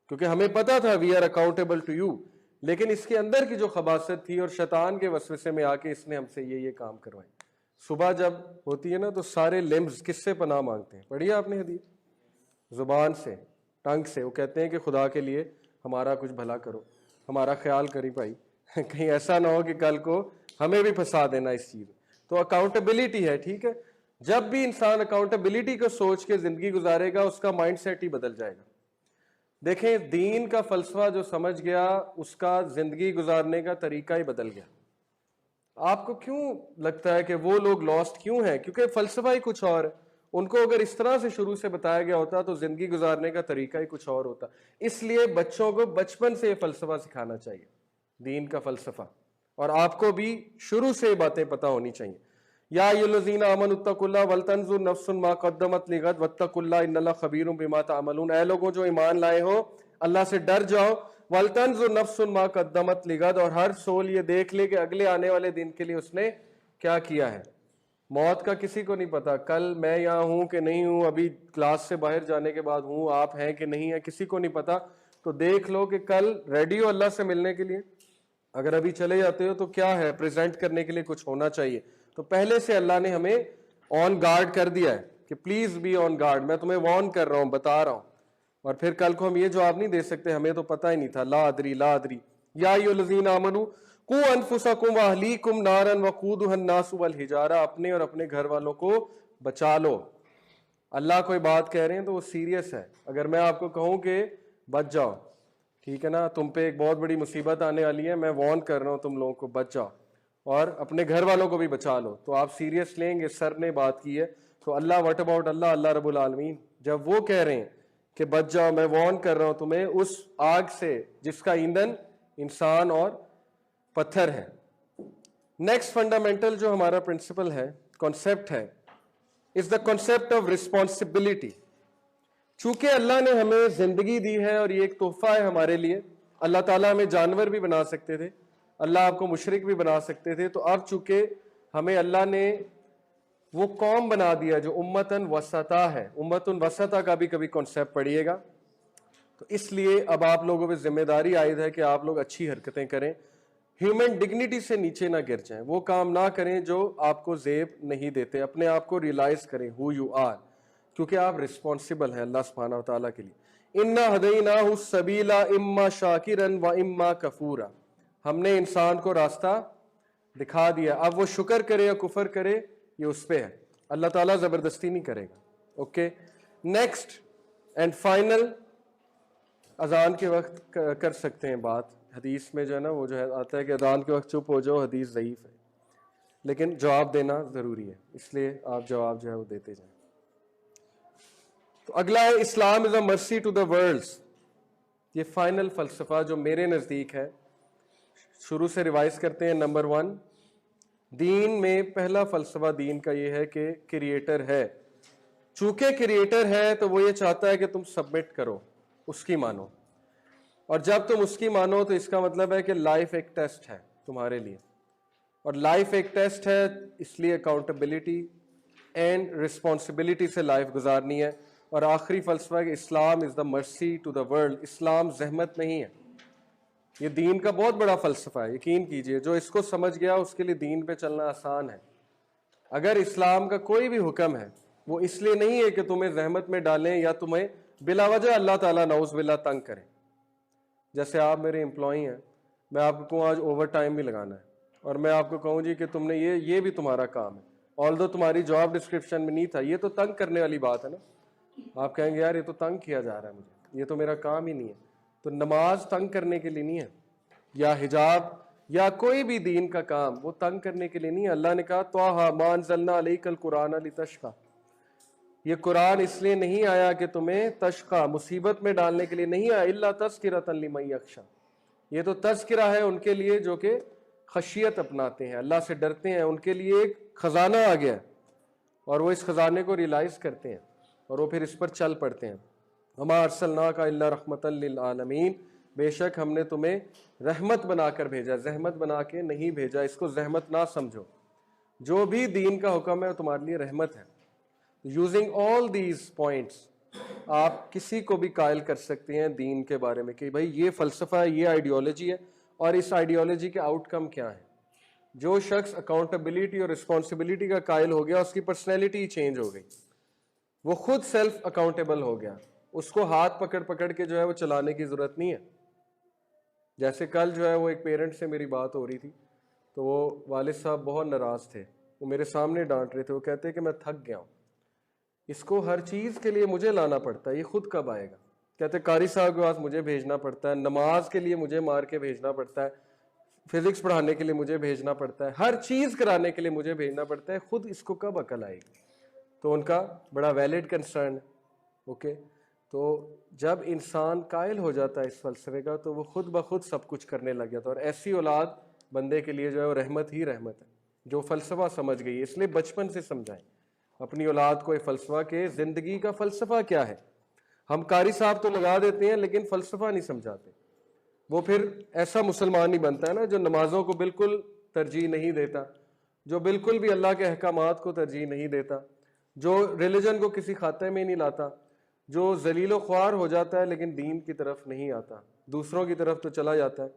Speaker 1: کیونکہ ہمیں پتا تھا we are accountable to you. لیکن اس کے اندر کی جو خباثت تھی اور شیطان کے وسوسے میں آ کے اس نے ہم سے یہ کام کروائے. صبح جب ہوتی ہے نا تو سارے لمبز کس سے پناہ مانگتے ہیں, پڑھی آپ نے حدیث, زبان سے, ٹنگ سے. وہ کہتے ہیں کہ خدا کے لیے ہمارا کچھ بھلا کرو, ہمارا خیال کری بھائی, کہیں ایسا نہ ہو کہ کل کو ہمیں بھی پھنسا دینا اس چیز. تو اکاؤنٹیبلٹی ہے, ٹھیک ہے. جب بھی انسان اکاؤنٹیبلٹی کو سوچ کے زندگی گزارے گا اس کا مائنڈ سیٹ ہی بدل جائے گا. دیکھیں دین کا فلسفہ جو سمجھ گیا اس کا زندگی گزارنے کا طریقہ ہی بدل گیا. آپ کو کیوں لگتا ہے کہ وہ لوگ لاسٹ کیوں ہیں؟ کیونکہ فلسفہ ہی کچھ اور ہے. ان کو اگر اس طرح سے شروع سے بتایا گیا ہوتا تو زندگی گزارنے کا طریقہ ہی کچھ اور ہوتا. اس لیے بچوں کو بچپن سے یہ فلسفہ سکھانا چاہیے, دین کا فلسفہ, اور آپ کو بھی شروع سے یہ باتیں پتہ ہونی چاہیے. یا ایھا الذین آمنوا اتقوا اللہ ولتنظر نفس ما قدمت لغد واتقوا اللہ ان اللہ خبیر بما تعملون. اے لوگوں جو ایمان لائے ہو اللہ سے ڈر جاؤ. ولتنظر نفس ما قدمت لغد, اور ہر سول یہ دیکھ لے کہ اگلے آنے والے دن کے لیے اس نے کیا کیا ہے. موت کا کسی کو نہیں پتا, کل میں یہاں ہوں کہ نہیں ہوں, ابھی کلاس سے باہر جانے کے بعد ہوں, آپ ہیں کہ نہیں ہیں, کسی کو نہیں پتا. تو دیکھ لو کہ کل ریڈی ہو اللہ سے ملنے کے لیے. اگر ابھی چلے جاتے ہو تو کیا ہے, پریزنٹ کرنے کے لیے کچھ ہونا چاہیے. تو پہلے سے اللہ نے ہمیں آن گارڈ کر دیا ہے کہ پلیز بی آن گارڈ, میں تمہیں وارن کر رہا ہوں, بتا رہا ہوں. اور پھر کل کو ہم یہ جواب نہیں دے سکتے ہمیں تو پتہ ہی نہیں تھا, لا ادری لا ادری. یا ایھا الذین آمنوا قوا انفسکم واہلیکم نارا وقودھا الناس والحجارہ, اپنے اور اپنے گھر والوں کو بچا لو. اللہ کوئی بات کہہ رہے ہیں تو وہ سیریس ہے. اگر میں آپ کو کہوں کہ بچ جاؤ, ٹھیک ہے نا, تم پہ ایک بہت بڑی مصیبت آنے والی ہے, میں وارن کر رہا ہوں تم لوگوں کو, بچ جاؤ اور اپنے گھر والوں کو بھی بچا لو, تو آپ سیریس لیں گے. سر نے بات کی ہے تو اللہ, واٹ اباؤٹ اللہ, اللہ رب العالمین, جب وہ کہہ رہے ہیں کہ بچ جاؤ, میں وارن کر رہا ہوں تمہیں اس آگ سے جس کا ایندھن انسان اور پتھر ہے. نیکسٹ فنڈامنٹل جو ہمارا پرنسپل ہے, کانسیپٹ ہے, از دا کانسیپٹ آف رسپانسبلٹی. چونکہ اللہ نے ہمیں زندگی دی ہے اور یہ ایک تحفہ ہے ہمارے لیے. اللہ تعالیٰ ہمیں جانور بھی بنا سکتے تھے, اللہ آپ کو مشرک بھی بنا سکتے تھے, تو اب چونکہ ہمیں اللہ نے وہ قوم بنا دیا جو امتن وسطا ہے. امتن وسطا کا بھی کبھی کانسیپٹ پڑھیے گا. تو اس لیے اب آپ لوگوں پہ ذمہ داری عائد ہے کہ آپ لوگ اچھی حرکتیں کریں, ہیومن ڈگنیٹی سے نیچے نہ گر جائیں, وہ کام نہ کریں جو آپ کو زیب نہیں دیتے. اپنے آپ کو ریئلائز کریں ہو یو آر, کیونکہ آپ رسپانسبل ہیں اللہ سبحانہ و تعالیٰ کے لیے. انا ہدیناہ السبیل اما شاکرا و اما کفورا, ہم نے انسان کو راستہ دکھا دیا, اب وہ شکر کرے یا کفر کرے یہ اس پہ ہے, اللہ تعالیٰ زبردستی نہیں کرے گا. اوکے, نیکسٹ اینڈ فائنل, اذان کے وقت کر سکتے ہیں بات. حدیث میں جو ہے نا وہ جو ہے آتا ہے کہ اذان کے وقت چپ ہو جاؤ, حدیث ضعیف ہے, لیکن جواب دینا ضروری ہے, اس لیے آپ جواب جو ہے وہ دیتے جائیں. تو اگلا ہے اسلام is a mercy to the worlds. یہ فائنل فلسفہ جو میرے نزدیک ہے, شروع سے ریوائز کرتے ہیں. نمبر 1, دین میں پہلا فلسفہ دین کا یہ ہے کہ کریٹر ہے. چونکہ کریٹر ہے تو وہ یہ چاہتا ہے کہ تم سبمٹ کرو, اس کی مانو, اور جب تم اس کی مانو تو اس کا مطلب ہے کہ لائف ایک ٹیسٹ ہے تمہارے لیے, اور لائف ایک ٹیسٹ ہے اس لیے اکاؤنٹیبلٹی اینڈ رسپانسبلٹی سے لائف گزارنی ہے. اور آخری فلسفہ ہے کہ اسلام از دا مرسی ٹو دا ورلڈ. اسلام زحمت نہیں ہے, یہ دین کا بہت بڑا فلسفہ ہے. یقین کیجئے جو اس کو سمجھ گیا اس کے لیے دین پہ چلنا آسان ہے. اگر اسلام کا کوئی بھی حکم ہے وہ اس لیے نہیں ہے کہ تمہیں زحمت میں ڈالیں یا تمہیں بلا وجہ اللہ تعالیٰ نعوذ باللہ تنگ کریں. جیسے آپ میرے امپلائی ہیں, میں آپ کو کہوں آج اوور ٹائم بھی لگانا ہے, اور میں آپ کو کہوں جی کہ تم نے یہ بھی تمہارا کام ہے, آلدو تمہاری جاب ڈسکرپشن میں نہیں تھا, یہ تو تنگ کرنے والی بات ہے نا. آپ کہیں گے یار یہ تو تنگ کیا جا رہا ہے مجھے, یہ تو میرا کام ہی نہیں ہے. تو نماز تنگ کرنے کے لیے نہیں ہے, یا حجاب یا کوئی بھی دین کا کام وہ تنگ کرنے کے لیے نہیں ہے. اللہ نے کہا طٰہٰ مَا أَنزَلْنَا عَلَيْكَ الْقُرْآنَ لِتَشْقَىٰ, یہ قرآن اس لیے نہیں آیا کہ تمہیں تشقیٰ مصیبت میں ڈالنے کے لیے نہیں آیا, الا تذکرۃ لمن یخشیٰ, یہ تو تذکرہ ہے ان کے لیے جو کہ خشیت اپناتے ہیں, اللہ سے ڈرتے ہیں. ان کے لیے ایک خزانہ آ گیا اور وہ اس خزانے کو ریلائز کرتے ہیں اور وہ پھر اس پر چل پڑتے ہیں. وما ارسلناک الا رحمۃ للعالمین, بے شک ہم نے تمہیں رحمت بنا کر بھیجا, زحمت بنا کے نہیں بھیجا. اس کو زحمت نہ سمجھو, جو بھی دین کا حکم ہے وہ تمہارے لیے رحمت ہے. یوزنگ آل دیز پوائنٹس آپ کسی کو بھی قائل کر سکتے ہیں دین کے بارے میں کہ بھائی یہ فلسفہ ہے, یہ آئیڈیالوجی ہے, اور اس آئیڈیالوجی کے آؤٹ کم کیا ہے. جو شخص اکاؤنٹیبلٹی اور رسپانسبلٹی کا قائل ہو گیا اس کی پرسنالٹی چینج ہو گئی, وہ خود سیلف اکاؤنٹیبل ہو گیا, اس کو ہاتھ پکڑ پکڑ کے جو ہے وہ چلانے کی ضرورت نہیں ہے. جیسے کل جو ہے وہ ایک پیرنٹ سے میری بات ہو رہی تھی, تو وہ والد صاحب بہت ناراض تھے, وہ میرے سامنے ڈانٹ رہے تھے. وہ کہتے کہ میں تھک گیا ہوں, اس کو ہر چیز کے لیے مجھے لانا پڑتا ہے, یہ خود کب آئے گا. کہتے قاری صاحب کے پاس مجھے بھیجنا پڑتا ہے, نماز کے لیے مجھے مار کے بھیجنا پڑتا ہے, فزکس پڑھانے کے لیے مجھے بھیجنا پڑتا ہے, ہر چیز کرانے کے لیے مجھے بھیجنا پڑتا ہے, خود اس کو کب عقل آئے گی. تو ان کا بڑا ویلڈ کنسرن ہے. اوکے, تو جب انسان قائل ہو جاتا ہے اس فلسفے کا تو وہ خود بخود سب کچھ کرنے لگ جاتا ہے, اور ایسی اولاد بندے کے لیے جو ہے وہ رحمت ہی رحمت ہے جو فلسفہ سمجھ گئی. اس لیے بچپن سے سمجھائیں اپنی اولاد کو یہ فلسفہ کہ زندگی کا فلسفہ کیا ہے. ہم قاری صاحب تو لگا دیتے ہیں لیکن فلسفہ نہیں سمجھاتے. وہ پھر ایسا مسلمان نہیں بنتا ہے نا جو نمازوں کو بالکل ترجیح نہیں دیتا, جو بالکل بھی اللہ کے احکامات کو ترجیح نہیں دیتا, جو ریلیجن کو کسی خاتے میں نہیں لاتا, جو ذلیل و خوار ہو جاتا ہے لیکن دین کی طرف نہیں آتا, دوسروں کی طرف تو چلا جاتا ہے.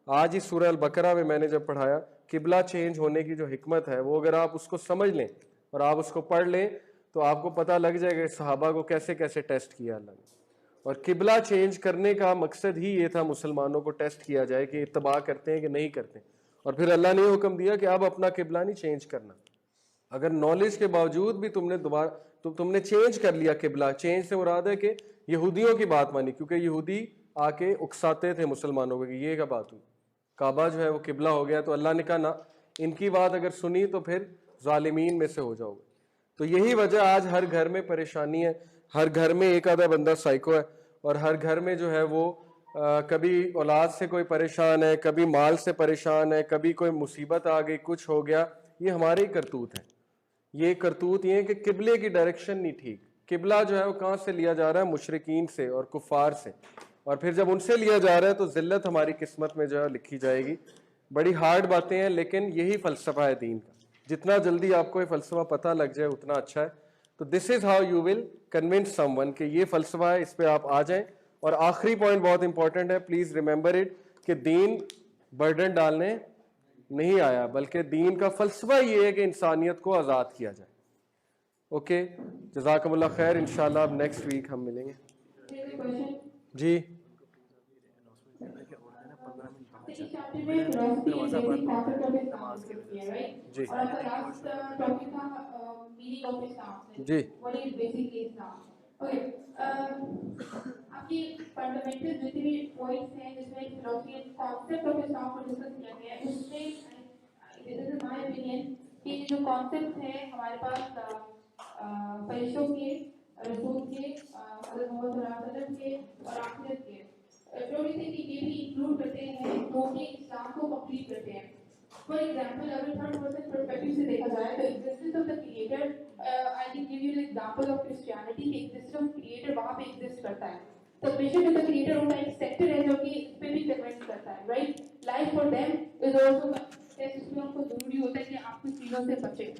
Speaker 1: آج ہی سورہ البقرہ میں میں نے جب پڑھایا قبلہ چینج ہونے کی جو حکمت ہے وہ اگر آپ اس کو سمجھ لیں اور آپ اس کو پڑھ لیں تو آپ کو پتہ لگ جائے گا صحابہ کو کیسے کیسے ٹیسٹ کیا اللہ نے. اور قبلہ چینج کرنے کا مقصد ہی یہ تھا مسلمانوں کو ٹیسٹ کیا جائے کہ اتباع کرتے ہیں کہ نہیں کرتے. اور پھر اللہ نے حکم دیا کہ اب اپنا قبلہ نہیں چینج کرنا. اگر نالج کے باوجود بھی تم نے چینج کر لیا قبلہ, چینج سے مراد ہے کہ یہودیوں کی بات مانی, کیونکہ یہودی آ کے اکساتے تھے مسلمانوں کو کہ یہ کیا بات ہوئی, کعبہ جو ہے وہ قبلہ ہو گیا. تو اللہ نے کہا نہ, ان کی بات اگر سنی تو پھر ظالمین میں سے ہو جاؤ گے. تو یہی وجہ آج ہر گھر میں پریشانی ہے, ہر گھر میں ایک آدھا بندہ سائیکو ہے, اور ہر گھر میں جو ہے وہ کبھی اولاد سے کوئی پریشان ہے, کبھی مال سے پریشان ہے, کبھی کوئی مصیبت آ گئی, کچھ ہو گیا. یہ ہمارے ہی کرتوت ہے. یہ کرتوت یہ ہے کہ قبلے کی ڈائریکشن نہیں ٹھیک. قبلہ جو ہے وہ کہاں سے لیا جا رہا ہے, مشرکین سے اور کفار سے, اور پھر جب ان سے لیا جا رہا ہے تو ذلت ہماری قسمت میں جو ہے لکھی جائے گی. بڑی ہارڈ باتیں ہیں لیکن یہی فلسفہ ہے دین کا. جتنا جلدی آپ کو یہ فلسفہ پتہ لگ جائے اتنا اچھا ہے. تو this is how you will convince someone کہ یہ فلسفہ ہے, اس پہ آپ آ جائیں. اور آخری پوائنٹ بہت امپورٹنٹ ہے, پلیز ریممبر اٹ, کہ دین برڈن ڈالنے نہیں آیا, بلکہ دین کا فلسفہ یہ ہے کہ انسانیت کو آزاد کیا جائے. اوکے, جزاکم اللہ خیر. انشاءاللہ اب نیکسٹ ویک ہم ملیں گے. جی جی
Speaker 3: آپ کی فنڈامنٹل جتنے بھی پوائنٹس ہیں جس میں فلسفی کانسیپٹ آف اسلام کو ڈسکس کیا گیا ہے, اس میں دس از مائی اوپینین کہ جو کانسیپٹ ہے ہمارے پاس فرشتوں کے, رسول کے, حضرت محمد صلی اللہ علیہ وسلم کے اور آخرت کے, تھوڑی سی کہ یہ بھی انکلوڈ کرتے ہیں جو کہ اسلام کو کمپلیٹ کرتے ہیں. فار ایگزامپل اگر تھرڈ پرسن پرسپیکٹو سے دیکھا جائے تو existence of the creator, I can give you an example of Christianity کہ ایگزسٹنس آف کریٹر وہاں پہ ایگزسٹ کرتا ہے. سبمیشن ٹو دا کریٹر ان کا ایک سیکٹر ہے جو کہ اس پہ بھی کنوینس کرتا ہے, right. Life for them is also اس میں ان کو ضروری ہوتا ہے کہ آپ کچھ چیزوں سے بچیں.